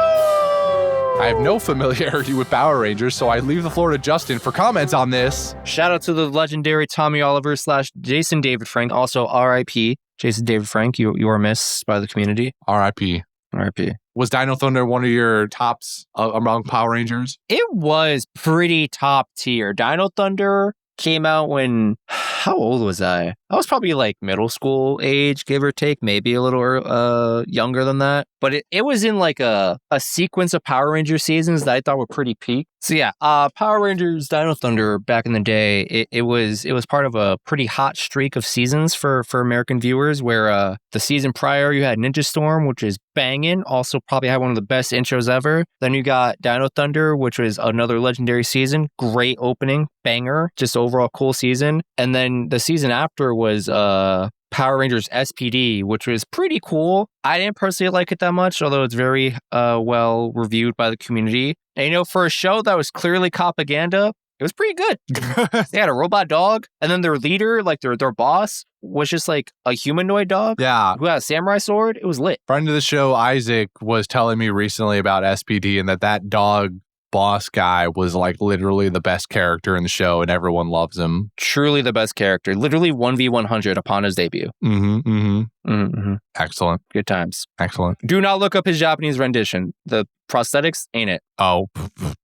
I have no familiarity with Power Rangers, so I leave the floor to Justin for comments on this. Shout out to the legendary Tommy Oliver / Jason David Frank, also R.I.P. Jason David Frank, you are missed by the community. R.I.P. R.I.P. Was Dino Thunder one of your tops among Power Rangers? It was pretty top tier. Dino Thunder came out when, how old was I? I was probably like middle school age, give or take, maybe a little younger than that. But it was in like a sequence of Power Ranger seasons that I thought were pretty peak. So yeah, Power Rangers Dino Thunder back in the day, it was part of a pretty hot streak of seasons for American viewers, where the season prior you had Ninja Storm, which is banging, also probably had one of the best intros ever. Then you got Dino Thunder, which was another legendary season, great opening, banger, just overall cool season. And then the season after was Power Rangers SPD, which was pretty cool. I didn't personally like it that much, although it's very well reviewed by the community. And for a show that was clearly propaganda, it was pretty good. They had a robot dog, and then their leader, like their boss, was just like a humanoid dog. Yeah. Who had a samurai sword. It was lit. Friend of the show, Isaac, was telling me recently about SPD and that dog boss guy was like literally the best character in the show and everyone loves him. Truly the best character. Literally 1v100 upon his debut. Excellent. Good times. Excellent. Do not look up his Japanese rendition. The prosthetics ain't it. Oh.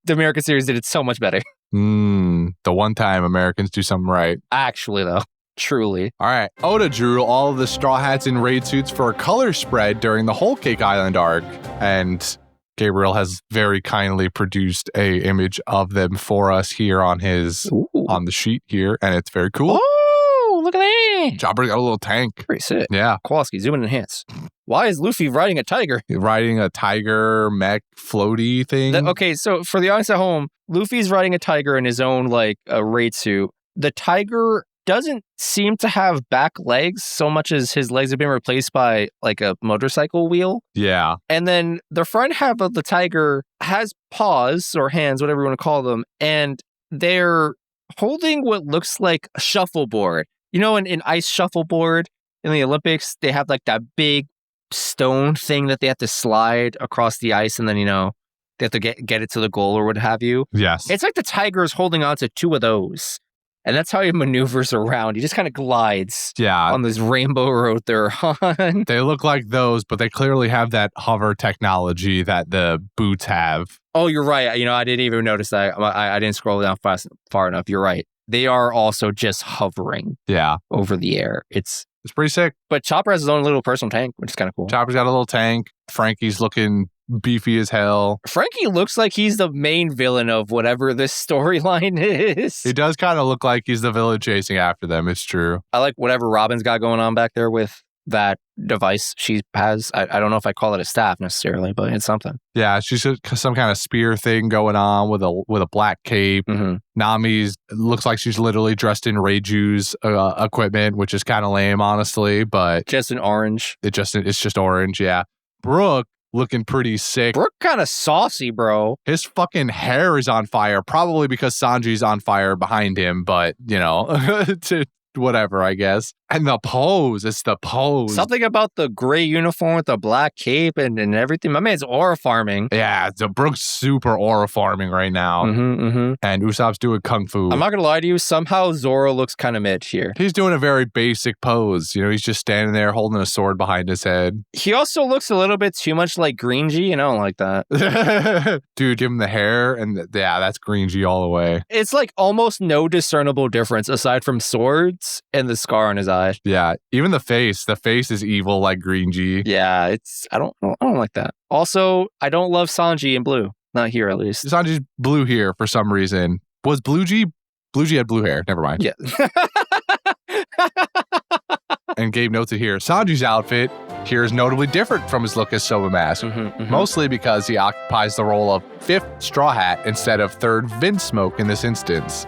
The American series did it so much better. The one time Americans do something right. Actually, though. Truly. All right. Oda drew all of the Straw Hats in raid suits for a color spread during the Whole Cake Island arc. And Gabriel has very kindly produced a image of them for us here on the sheet here, and it's very cool. Oh, look at that. Jobber got a little tank. Pretty sick. Yeah. Kowalski, zoom in and enhance. Why is Luffy riding a tiger? He's riding a tiger mech floaty thing. Okay, so for the audience at home, Luffy's riding a tiger in his own raid suit. The tiger doesn't seem to have back legs so much as his legs have been replaced by like a motorcycle wheel. Yeah. And then the front half of the tiger has paws or hands, whatever you want to call them, and they're holding what looks like a shuffleboard. In ice shuffleboard in the Olympics, they have like that big stone thing that they have to slide across the ice, and then they have to get it to the goal or what have you. Yes. It's like the tiger is holding on to two of those. And that's how he maneuvers around. He just kind of glides Yeah. on this rainbow road they're on. They look like those, but they clearly have that hover technology that the boots have. Oh, you're right. I didn't even notice that. I didn't scroll down far enough. You're right. They are also just hovering over the air. It's pretty sick. But Chopper has his own little personal tank, which is kind of cool. Chopper's got a little tank. Frankie's looking beefy as hell. Frankie looks like he's the main villain of whatever this storyline is. He does kind of look like he's the villain chasing after them. It's true. I like whatever Robin's got going on back there with that device she has. I don't know if I call it a staff necessarily, but it's something. Yeah, she's some kind of spear thing going on with a black cape. Mm-hmm. Nami's looks like she's literally dressed in Reiju's equipment, which is kind of lame, honestly. But just an orange. It's just orange. Yeah, Brooke looking pretty sick. Brooke kind of saucy, bro. His fucking hair is on fire, probably because Sanji's on fire behind him. But whatever, I guess. And the pose, it's the pose. Something about the gray uniform with the black cape and everything. My man's aura farming. Yeah, the Brooke's super aura farming right now. And Usopp's doing kung fu. I'm not going to lie to you. Somehow Zoro looks kind of mid here. He's doing a very basic pose. He's just standing there holding a sword behind his head. He also looks a little bit too much like Green G, and I don't like that. Dude, give him the hair, and that's Green G all the way. It's like almost no discernible difference aside from swords and the scar on his eye. Yeah, even the face is evil like Green G. Yeah, I don't like that. Also, I don't love Sanji in blue. Not here, at least. Sanji's blue here for some reason. Was Blue G had blue hair. Never mind. Yeah. And Gabe notes it here. Sanji's outfit here is notably different from his look as Soba Mask, mostly because he occupies the role of 5th Straw Hat instead of 3rd Vinsmoke in this instance.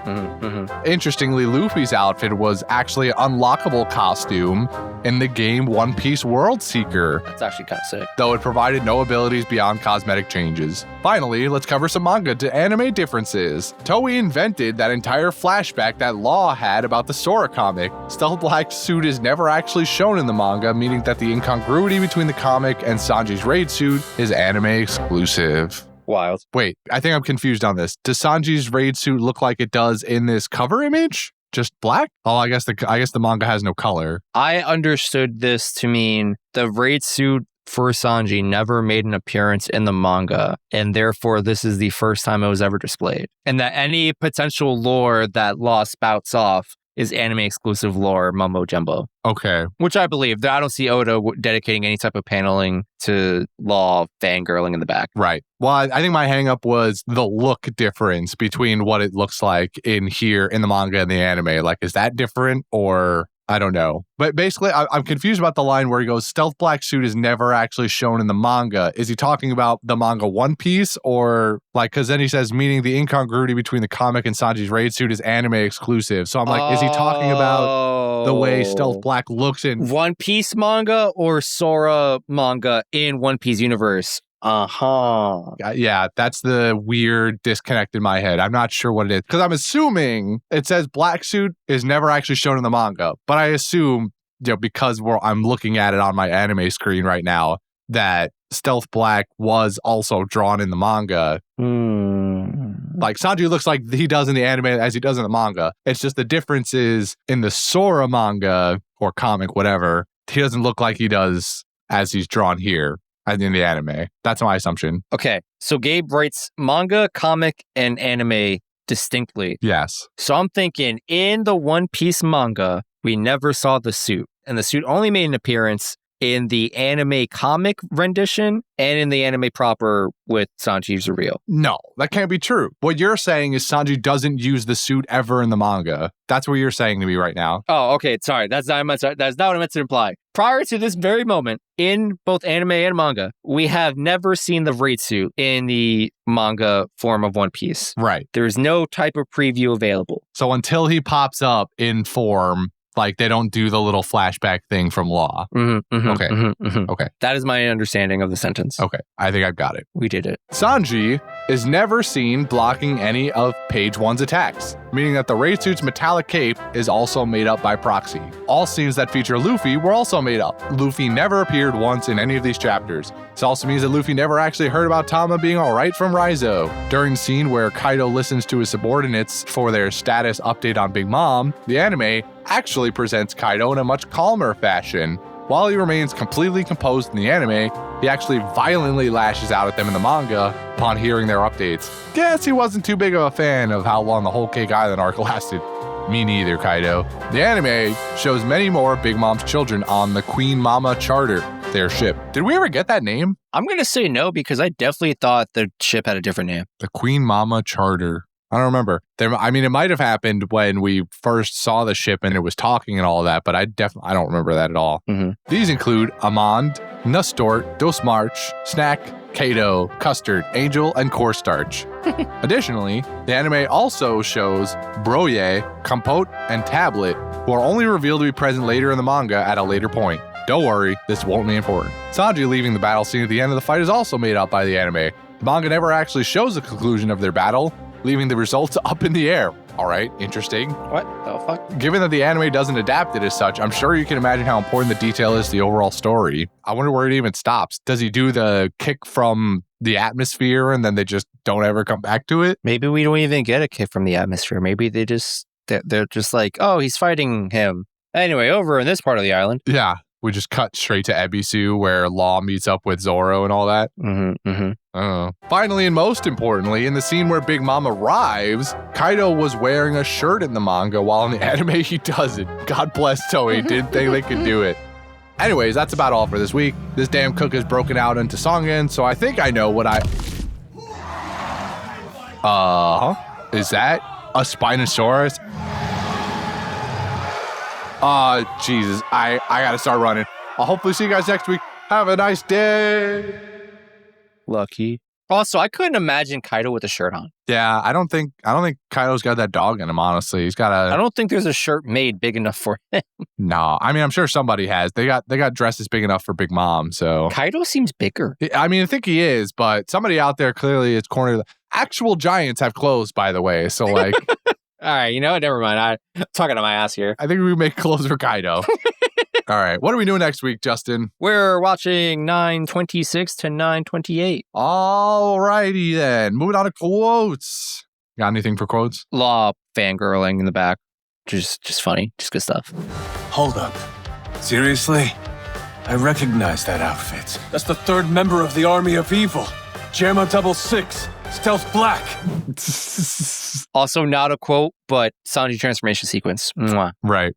Interestingly, Luffy's outfit was actually an unlockable costume in the game One Piece World Seeker. That's actually kind of sick. Though it provided no abilities beyond cosmetic changes. Finally, let's cover some manga to anime differences. Toei invented that entire flashback that Law had about the Sora comic. Stealth Black's suit is never actually shown in the manga, meaning that the incongruity between the comic and Sanji's raid suit is anime exclusive. Wild. Wait, I think I'm confused on this. Does Sanji's raid suit look like it does in this cover image? Just black? Oh, I guess the manga has no color. I understood this to mean the raid suit for Sanji never made an appearance in the manga, and therefore this is the first time it was ever displayed. And that any potential lore that Law spouts off is anime exclusive lore mumbo jumbo. Okay. Which I believe. I don't see Oda dedicating any type of paneling to Law fangirling in the back. Right. Well, I think my hang up was the look difference between what it looks like in here in the manga and the anime. Like, is that different or I don't know. But basically, I'm confused about the line where he goes, Stealth Black suit is never actually shown in the manga. Is he talking about the manga One Piece or like, because then he says, meaning the incongruity between the comic and Sanji's raid suit is anime exclusive. So I'm like, is he talking about the way Stealth Black looks in One Piece manga or Sora manga in One Piece universe? Yeah, that's the weird disconnect in my head. I'm not sure what it is. Because I'm assuming it says Black Suit is never actually shown in the manga. But I assume, because I'm looking at it on my anime screen right now, that Stealth Black was also drawn in the manga. Like, Sanji looks like he does in the anime as he does in the manga. It's just the difference is in the Sora manga or comic, whatever, he doesn't look like he does as he's drawn here. As in the anime. That's my assumption. Okay, so Gabe writes manga, comic, and anime distinctly. Yes. So I'm thinking in the One Piece manga, we never saw the suit. And the suit only made an appearance in the anime comic rendition and in the anime proper with Sanji's reveal. No, that can't be true. What you're saying is Sanji doesn't use the suit ever in the manga. That's what you're saying to me right now. Oh, okay. Sorry. That's not what I meant to imply. Prior to this very moment, in both anime and manga, we have never seen the raid suit in the manga form of One Piece. Right. There's no type of preview available. So until he pops up in form, like they don't do the little flashback thing from Law. Okay. Okay. That is my understanding of the sentence. Okay. I think I've got it. We did it. Sanji is never seen blocking any of page 1's attacks, meaning that the raid suit's metallic cape is also made up by proxy. All scenes that feature Luffy were also made up. Luffy never appeared once in any of these chapters. This also means that Luffy never actually heard about Tama being alright from Raizo. During the scene where Kaido listens to his subordinates for their status update on Big Mom, the anime actually presents Kaido in a much calmer fashion. While he remains completely composed in the anime, he actually violently lashes out at them in the manga upon hearing their updates. Guess he wasn't too big of a fan of how long the whole Cake Island arc lasted. Me neither, Kaido. The anime shows many more Big Mom's children on the Queen Mama Charter, their ship. Did we ever get that name? I'm going to say no because I definitely thought the ship had a different name. The Queen Mama Charter. I don't remember. It might have happened when we first saw the ship and it was talking and all that, but I don't remember that at all. Mm-hmm. These include Amand, Nustort, Dosmarch, Snack, Kato, Custard, Angel, and Cornstarch. Additionally, the anime also shows Broye, Compote, and Tablet, who are only revealed to be present later in the manga at a later point. Don't worry, this won't be important. Sanji leaving the battle scene at the end of the fight is also made up by the anime. The manga never actually shows the conclusion of their battle, leaving the results up in the air. All right, interesting. What the fuck? Given that the anime doesn't adapt it as such, I'm sure you can imagine how important the detail is to the overall story. I wonder where it even stops. Does he do the kick from the atmosphere and then they just don't ever come back to it? Maybe we don't even get a kick from the atmosphere. Maybe they're just like, oh, he's fighting him. Anyway, over in this part of the island. Yeah, we just cut straight to Ebisu where Law meets up with Zoro and all that. Finally, and most importantly, in the scene where Big Mom arrives, Kaido was wearing a shirt in the manga, while in the anime he doesn't. God bless Toei, didn't think they could do it. Anyways, that's about all for this week. This damn cook is broken out into Songen, so I think I know what Is that a Spinosaurus? Jesus, I gotta start running. I'll hopefully see you guys next week. Have a nice day. Lucky. Also, I couldn't imagine Kaido with a shirt on. Yeah, I don't think Kaido's got that dog in him, honestly. He's got I don't think there's a shirt made big enough for him. No, I mean, I'm sure somebody has. They got dresses big enough for Big Mom, so. Kaido seems bigger. I mean, I think he is, but somebody out there clearly is cornered. Actual giants have clothes, by the way, so like. All right, you know what? Never mind. I'm talking to my ass here. I think we make clothes for Kaido. All right, what are we doing next week, Justin? We're watching 926 to 928. All righty then. Moving on to quotes. Got anything for quotes? Law fangirling in the back. Just funny. Just good stuff. Hold up. Seriously? I recognize that outfit. That's the third member of the Army of Evil. Jamma 66. Stealth Black. Also not a quote, but Sanji transformation sequence. Mwah. Right.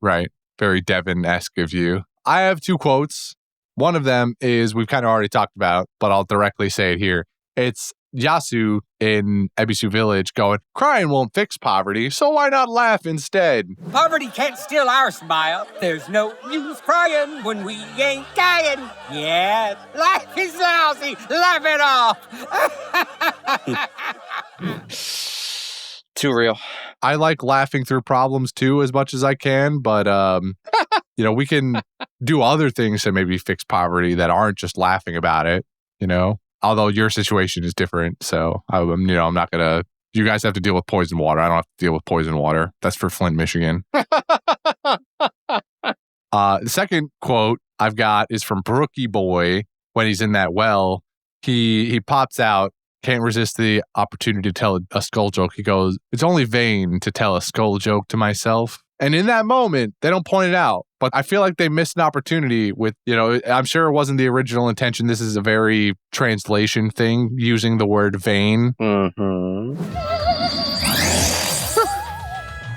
Very Devin-esque of you. I have two quotes. One of them is we've kind of already talked about, but I'll directly say it here. It's Yasu in Ebisu Village going, crying won't fix poverty, so why not laugh instead? Poverty can't steal our smile. There's no use crying when we ain't dying. Yeah, life is lousy. Laugh it off. Too real. I like laughing through problems too as much as I can, but we can do other things to maybe fix poverty that aren't just laughing about it, Although your situation is different, so I'm not gonna. You guys have to deal with poison water. I don't have to deal with poison water. That's for Flint, Michigan. The second quote I've got is from Brookie Boy when he's in that well. He pops out. Can't resist the opportunity to tell a skull joke. He goes, "It's only vain to tell a skull joke to myself." And in that moment, they don't point it out. But I feel like they missed an opportunity with, I'm sure it wasn't the original intention. This is a very translation thing, using the word vain. Mm-hmm.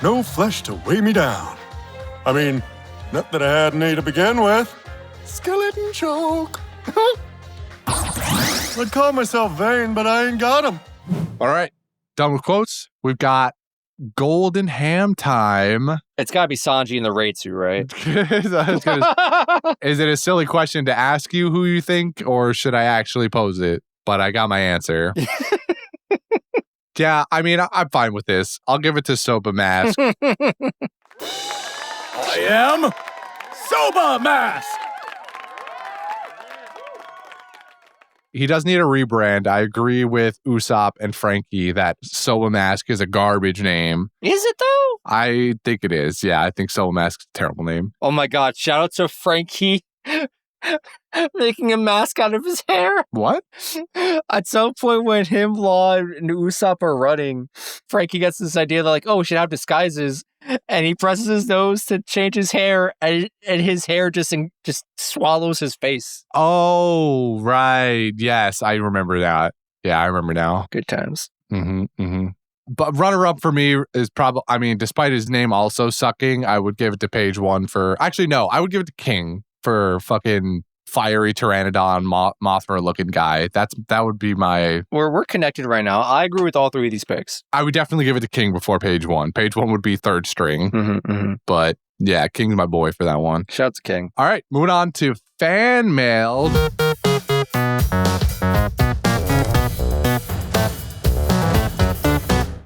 No flesh to weigh me down. I mean, not that I had any to begin with. Skeleton joke. I'd call myself vain, but I ain't got 'em. All right. Done with quotes. We've got golden ham time. It's got to be Sanji in the raid suit, right? Is it a silly question to ask you who you think, or should I actually pose it? But I got my answer. Yeah, I mean, I'm fine with this. I'll give it to Soba Mask. I am Soba Mask! He does need a rebrand. I agree with Usopp and Frankie that Soa Mask is a garbage name. Is it though? I think it is. Yeah, I think Soa Mask's a terrible name. Oh my god, shout out to Frankie making a mask out of his hair. What? At some point when him, Law, and Usopp are running, Frankie gets this idea that like, oh, we should have disguises. And he presses his nose to change his hair, and his hair just swallows his face. Oh, right. Yes, I remember that. Yeah, I remember now. Good times. But runner-up for me is probably, I mean, despite his name also sucking, I would give it to Page One for, actually, no, I would give it to King for fucking fiery pteranodon Mothra-looking guy. That would be my... We're connected right now. I agree with all three of these picks. I would definitely give it to King before Page One. Page One would be third string. But yeah, King's my boy for that one. Shout out to King. All right, moving on to fan mail.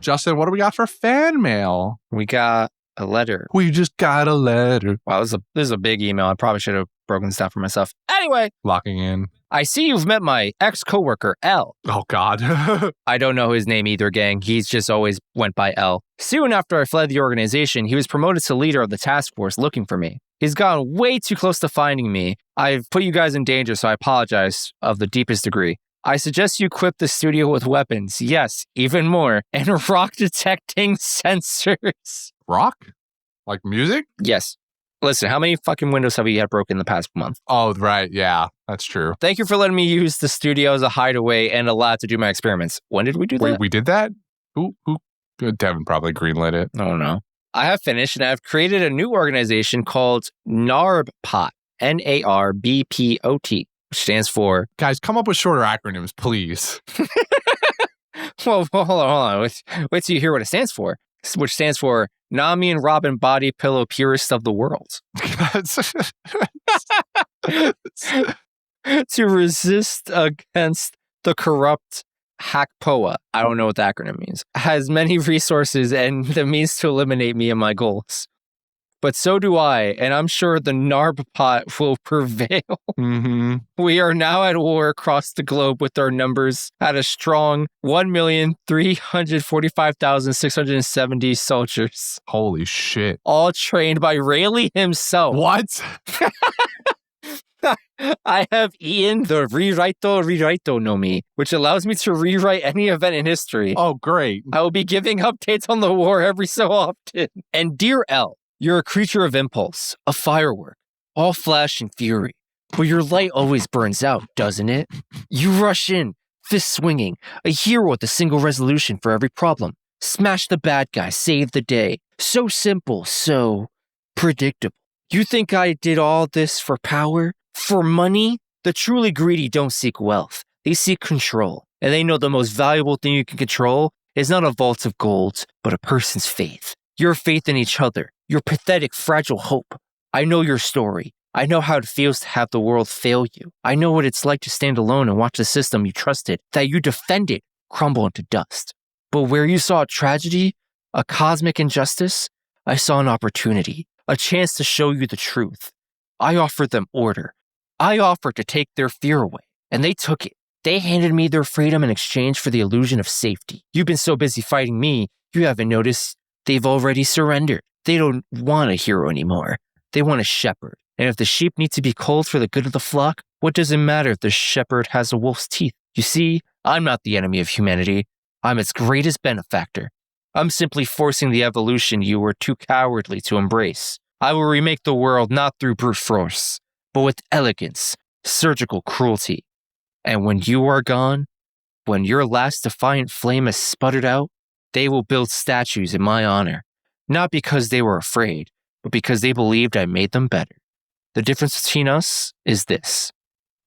Justin, what do we got for fan mail? We got a letter. We just got a letter. Wow, this is a big email. I probably should have broken this down for myself. Anyway. Locking in. I see you've met my ex-coworker, L. Oh, God. I don't know his name either, gang. He's just always went by L. Soon after I fled the organization, he was promoted to leader of the task force looking for me. He's gotten way too close to finding me. I've put you guys in danger, so I apologize of the deepest degree. I suggest you equip the studio with weapons. Yes, even more. And rock detecting sensors. Rock? Like music? Yes. Listen, how many fucking windows have you had broken in the past month? Oh, right. Yeah, that's true. Thank you for letting me use the studio as a hideaway and a lab to do my experiments. When did we do that? Wait, we did that? Who? Devin probably greenlit it. Oh, no. I have finished and I've created a new organization called NARBPOT. NARBPOT. Which stands for... Guys, come up with shorter acronyms, please. Well, hold on. Wait till you hear what it stands for. Which stands for Nami and Robin Body Pillow Purist of the World. To resist against the corrupt Hackpoa. I don't know what the acronym means. Has many resources and the means to eliminate me and my goals. But so do I, and I'm sure the NARBPOT will prevail. We are now at war across the globe with our numbers at a strong 1,345,670 soldiers. Holy shit. All trained by Rayleigh himself. What? I have Ian the Rewrito no Mi, which allows me to rewrite any event in history. Oh, great. I will be giving updates on the war every so often. And dear L, you're a creature of impulse, a firework, all flash and fury. But your light always burns out, doesn't it? You rush in, fist swinging, a hero with a single resolution for every problem. Smash the bad guy, save the day. So simple, so predictable. You think I did all this for power? For money? The truly greedy don't seek wealth. They seek control. And they know the most valuable thing you can control is not a vault of gold, but a person's faith. Your faith in each other. Your pathetic, fragile hope. I know your story. I know how it feels to have the world fail you. I know what it's like to stand alone and watch the system you trusted, that you defended, crumble into dust. But where you saw a tragedy, a cosmic injustice, I saw an opportunity, a chance to show you the truth. I offered them order. I offered to take their fear away, and they took it. They handed me their freedom in exchange for the illusion of safety. You've been so busy fighting me, you haven't noticed they've already surrendered. They don't want a hero anymore. They want a shepherd. And if the sheep need to be culled for the good of the flock, what does it matter if the shepherd has a wolf's teeth? You see, I'm not the enemy of humanity. I'm its greatest benefactor. I'm simply forcing the evolution you were too cowardly to embrace. I will remake the world not through brute force, but with elegance, surgical cruelty. And when you are gone, when your last defiant flame has sputtered out, they will build statues in my honor. Not because they were afraid, but because they believed I made them better. The difference between us is this.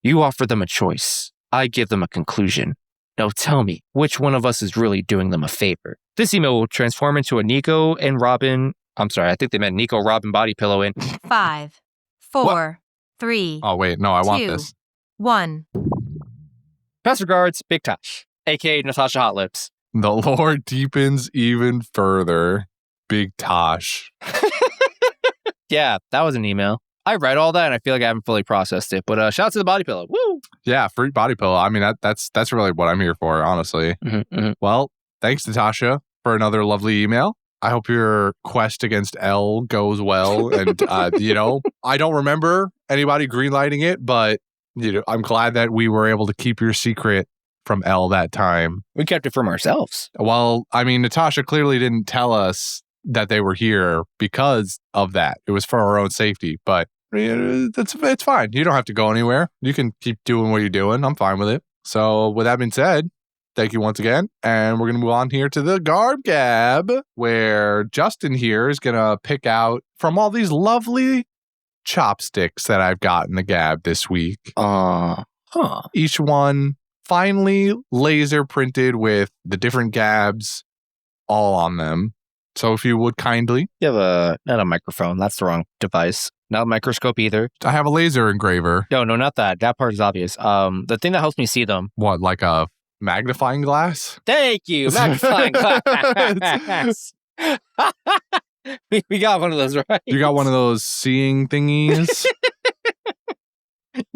You offer them a choice. I give them a conclusion. Now tell me, which one of us is really doing them a favor? This email will transform into a Nico and Robin... I'm sorry, I think they meant Nico, Robin, body pillow in... 5, 4, 3... Oh, wait, no, I want 2, this. 1... Best regards, Big Tosh, a.k.a. Natasha Hot Lips. The lore deepens even further. Big Tosh. Yeah, that was an email. I read all that and I feel like I haven't fully processed it. But shout out to the body pillow. Woo! Yeah, fruit body pillow. I mean, that's really what I'm here for, honestly. Well, thanks, Natasha, for another lovely email. I hope your quest against L goes well. And, I don't remember anybody greenlighting it, but, I'm glad that we were able to keep your secret from L that time. We kept it from ourselves. Well, I mean, Natasha clearly didn't tell us that they were here because of that. It was for our own safety, but it's fine. You don't have to go anywhere. You can keep doing what you're doing. I'm fine with it. So with that being said, thank you once again. And we're going to move on here to the Garb Gab, where Justin here is going to pick out from all these lovely chopsticks that I've got in the Gab this week. Each one finely laser printed with the different Gabs all on them. So if you would kindly. You have not a microphone. That's the wrong device. Not a microscope either. I have a laser engraver. No, not that. That part is obvious. The thing that helps me see them. What, like a magnifying glass? Thank you. Magnifying glass. We got one of those, right? You got one of those seeing thingies?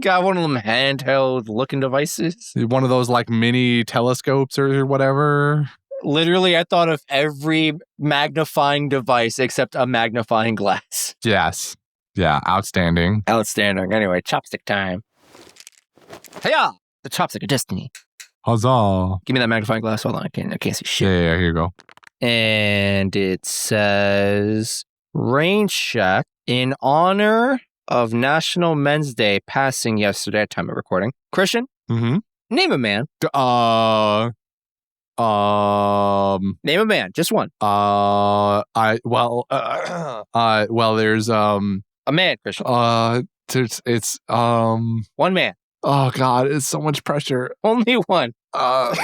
Got one of them handheld looking devices. One of those like mini telescopes or whatever? Literally, I thought of every magnifying device except a magnifying glass. Yes. Yeah, outstanding. Outstanding. Anyway, chopstick time. Hiya! The chopstick of destiny. Huzzah. Give me that magnifying glass. Hold on, I can't see shit. Yeah, here you go. And it says, rain check in honor of National Men's Day passing yesterday at time of recording. Christian, name a man. Name a man, just one. There's a man, Christian. It's one man. Oh God, it's so much pressure. Only one. A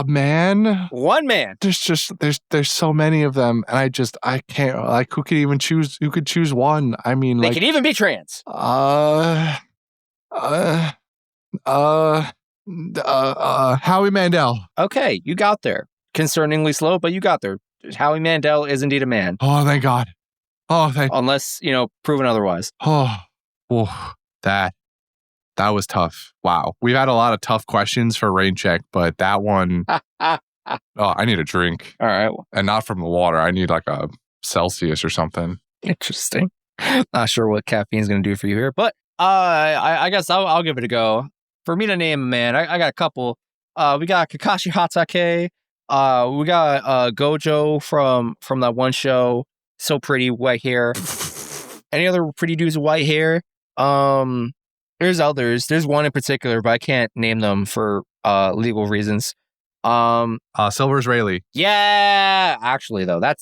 man. One man. There's so many of them, and I can't, like, who could choose one? I mean, they like, could even be trans. Howie Mandel. Okay, you got there. Concerningly slow, but you got there. Howie Mandel is indeed a man. Oh, thank God. Oh, unless, proven otherwise. Oh, that was tough. Wow. We've had a lot of tough questions for rain check, but that one, I need a drink. All right. And not from the water. I need like a Celsius or something. Interesting. Not sure what caffeine is going to do for you here, but I guess I'll give it a go. For me to name a man, I got a couple. We got Kakashi Hatake. We got Gojo from that one show. So pretty, white hair. Any other pretty dudes with white hair? There's others. There's one in particular, but I can't name them for legal reasons. Silver Israeli. Yeah, actually though, that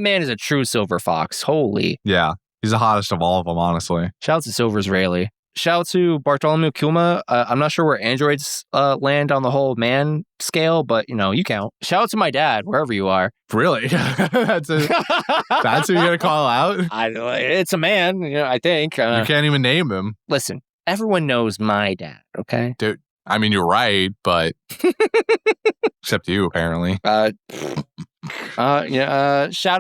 man is a true silver fox. Holy. Yeah, he's the hottest of all of them, honestly. Shout out to Silver Israeli. Shout out to Bartholomew Kuma. I'm not sure where androids land on the whole man scale, but you count. Shout out to my dad, wherever you are. Really? That's who you're gonna call out? It's a man, I think. You can't even name him. Listen, everyone knows my dad, okay? Dude, I mean, you're right, but except you, apparently. Shout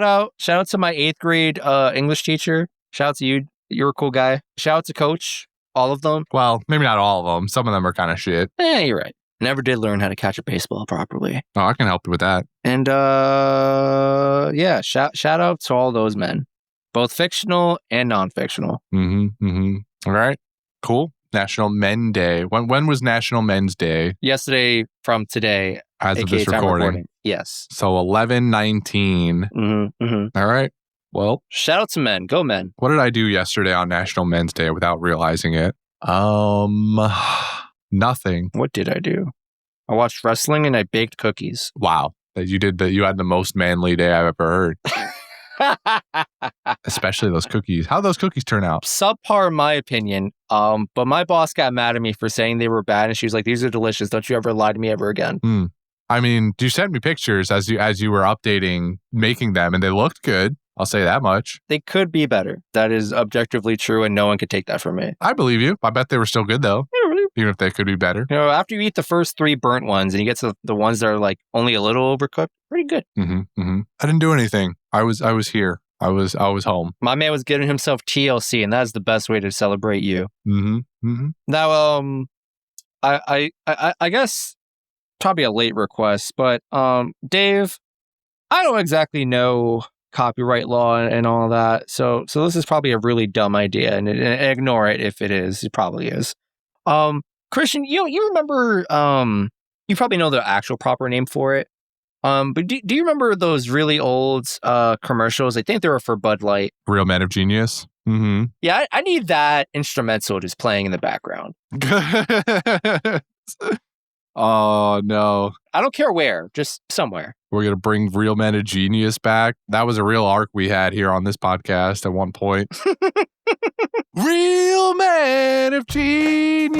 out to my 8th grade English teacher. Shout out to you. You're a cool guy. Shout out to Coach. All of them. Well, maybe not all of them. Some of them are kind of shit. You're right. Never did learn how to catch a baseball properly. Oh, I can help you with that. And shout out to all those men, both fictional and non-fictional. All right. Cool. National Men Day. When was National Men's Day? Yesterday from today. As of this recording. Yes. So 11/19. All right. Well, shout out to men. Go men. What did I do yesterday on National Men's Day without realizing it? Nothing. What did I do? I watched wrestling and I baked cookies. Wow. You had the most manly day I've ever heard. Especially those cookies. How'd those cookies turn out? Subpar in my opinion. But my boss got mad at me for saying they were bad, and she was like, "These are delicious. Don't you ever lie to me ever again." I mean, you sent me pictures as you were updating making them, and they looked good. I'll say that much. They could be better. That is objectively true, and no one could take that from me. I believe you. I bet they were still good, though. Yeah, really. Even if they could be better. After you eat the first 3 burnt ones, and you get to the ones that are like only a little overcooked, pretty good. I didn't do anything. I was here. I was home. My man was giving himself TLC, and that's the best way to celebrate you. Now, I guess probably a late request, but Dave, I don't exactly know copyright law and all that, so this is probably a really dumb idea, and ignore it if it is. It probably is. Christian, you remember? You probably know the actual proper name for it. But do you remember those really old commercials? I think they were for Bud Light. Real Men of Genius. Yeah, I need that instrumental just playing in the background. Oh, no. I don't care where, just somewhere. We're going to bring Real Men of Genius back. That was a real arc we had here on this podcast at one point. Real Man of Genius.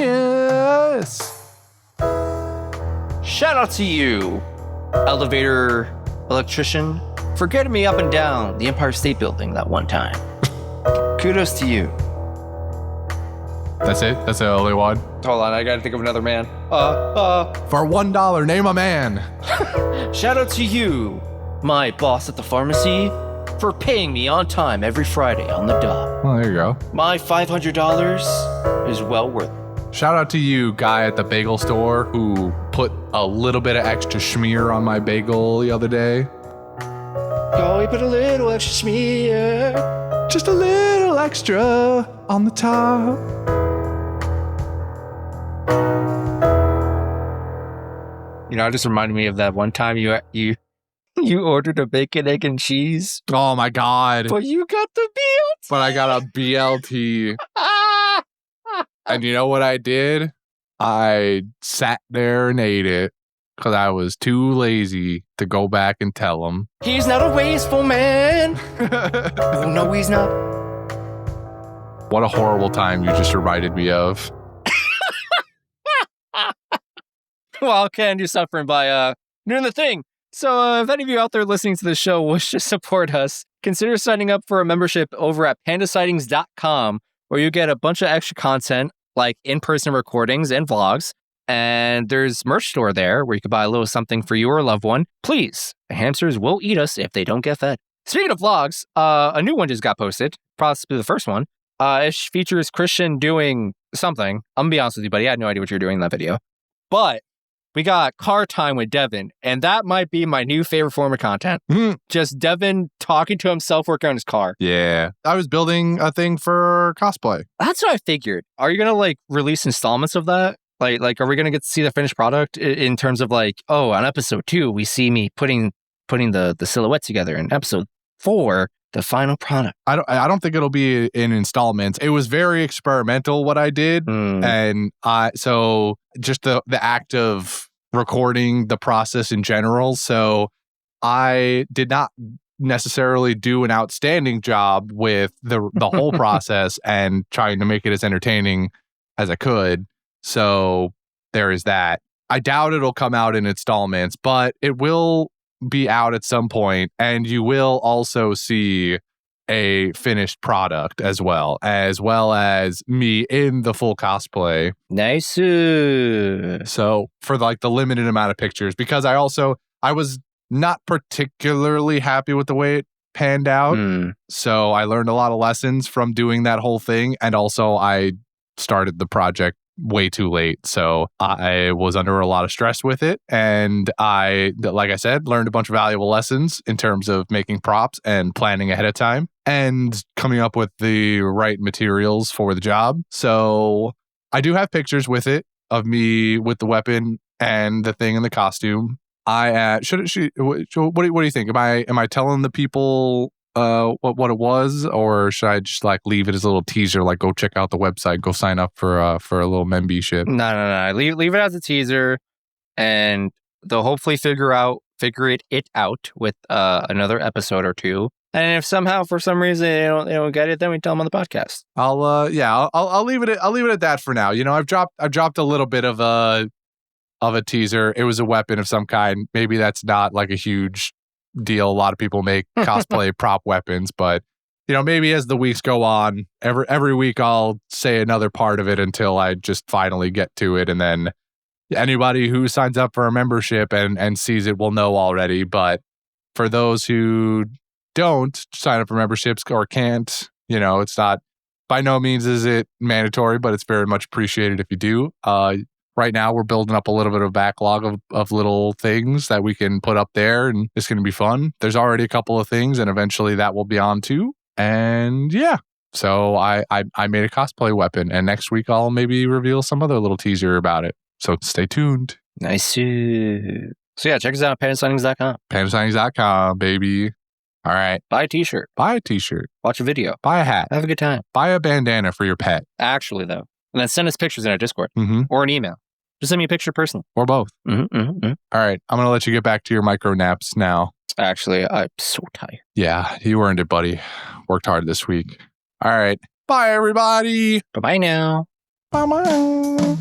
Shout out to you, elevator electrician, for getting me up and down the Empire State Building that one time. Kudos to you. That's it? That's the only one? Hold on, I gotta think of another man. For $1, name a man. Shout out to you, my boss at the pharmacy, for paying me on time every Friday on the dot. Well, there you go. My $500 is well worth it. Shout out to you, guy at the bagel store, who put a little bit of extra schmear on my bagel the other day. Oh, you put a little extra smear. Just a little extra on the top. You know, it just reminded me of that one time you ordered a bacon, egg, and cheese. Oh my God. But you got the BLT. But I got a BLT. And you know what I did? I sat there and ate it because I was too lazy to go back and tell him. He's not a wasteful man. Oh, no, he's not. What a horrible time you just reminded me of. Well, Ken, you're suffering by doing the thing. So if any of you out there listening to the show wish to support us, consider signing up for a membership over at pandasightings.com, where you get a bunch of extra content like in-person recordings and vlogs. And there's merch store there where you can buy a little something for you or a loved one. Please, the hamsters will eat us if they don't get fed. Speaking of vlogs, a new one just got posted, possibly the first one. It features Christian doing something. I'm gonna be honest with you, buddy. I had no idea what you were doing in that video. But we got car time with Devin, and that might be my new favorite form of content. Just Devin talking to himself working on his car. Yeah. I was building a thing for cosplay. That's what I figured. Are you gonna release installments of that? Like, are we gonna get to see the finished product in terms of on episode 2, we see me putting the silhouette together. In episode 4, the final product. I don't think it'll be in installments. It was very experimental what I did, and so just the act of recording the process in general. So I did not necessarily do an outstanding job with the whole process and trying to make it as entertaining as I could. So there is that. I doubt it'll come out in installments, but it will be out at some point, and you will also see a finished product as well as me in the full cosplay. Nice. So for the limited amount of pictures, because I was not particularly happy with the way it panned out. So I learned a lot of lessons from doing that whole thing, and also I started the project way too late. So I was under a lot of stress with it. And I, like I said, learned a bunch of valuable lessons in terms of making props and planning ahead of time and coming up with the right materials for the job. So I do have pictures with it of me with the weapon and the thing in the costume. What do you think? Am I telling the people what it was, or should I just leave it as a little teaser, go check out the website, go sign up for a little membership? No. Leave it as a teaser, and they'll hopefully figure it out with another episode or two. And if somehow for some reason they don't get it, then we tell them on the podcast. I'll leave it at that for now. I've dropped a little bit of a teaser. It was a weapon of some kind. Maybe that's not a huge deal. A lot of people make cosplay prop weapons, but maybe as the weeks go on, every week I'll say another part of it until I just finally get to it, and then anybody who signs up for a membership and sees it will know already. But for those who don't sign up for memberships or can't, it's not, by no means is it mandatory, but it's very much appreciated if you do. Right now, we're building up a little bit of backlog of little things that we can put up there, and it's going to be fun. There's already a couple of things, and eventually that will be on too. And yeah, so I made a cosplay weapon, and next week I'll maybe reveal some other little teaser about it. So stay tuned. Nice. So yeah, check us out at panasignings.com. Panasignings.com, baby. All right. Buy a t-shirt. Buy a t-shirt. Watch a video. Buy a hat. Have a good time. Buy a bandana for your pet. Actually, though. And then send us pictures in our Discord Mm-hmm. or an email. Just send me a picture personally. Or both. Mm-hmm. All right. I'm going to let you get back to your micro naps now. Actually, I'm so tired. Yeah, you earned it, buddy. Worked hard this week. All right. Bye, everybody. Bye-bye now. Bye-bye.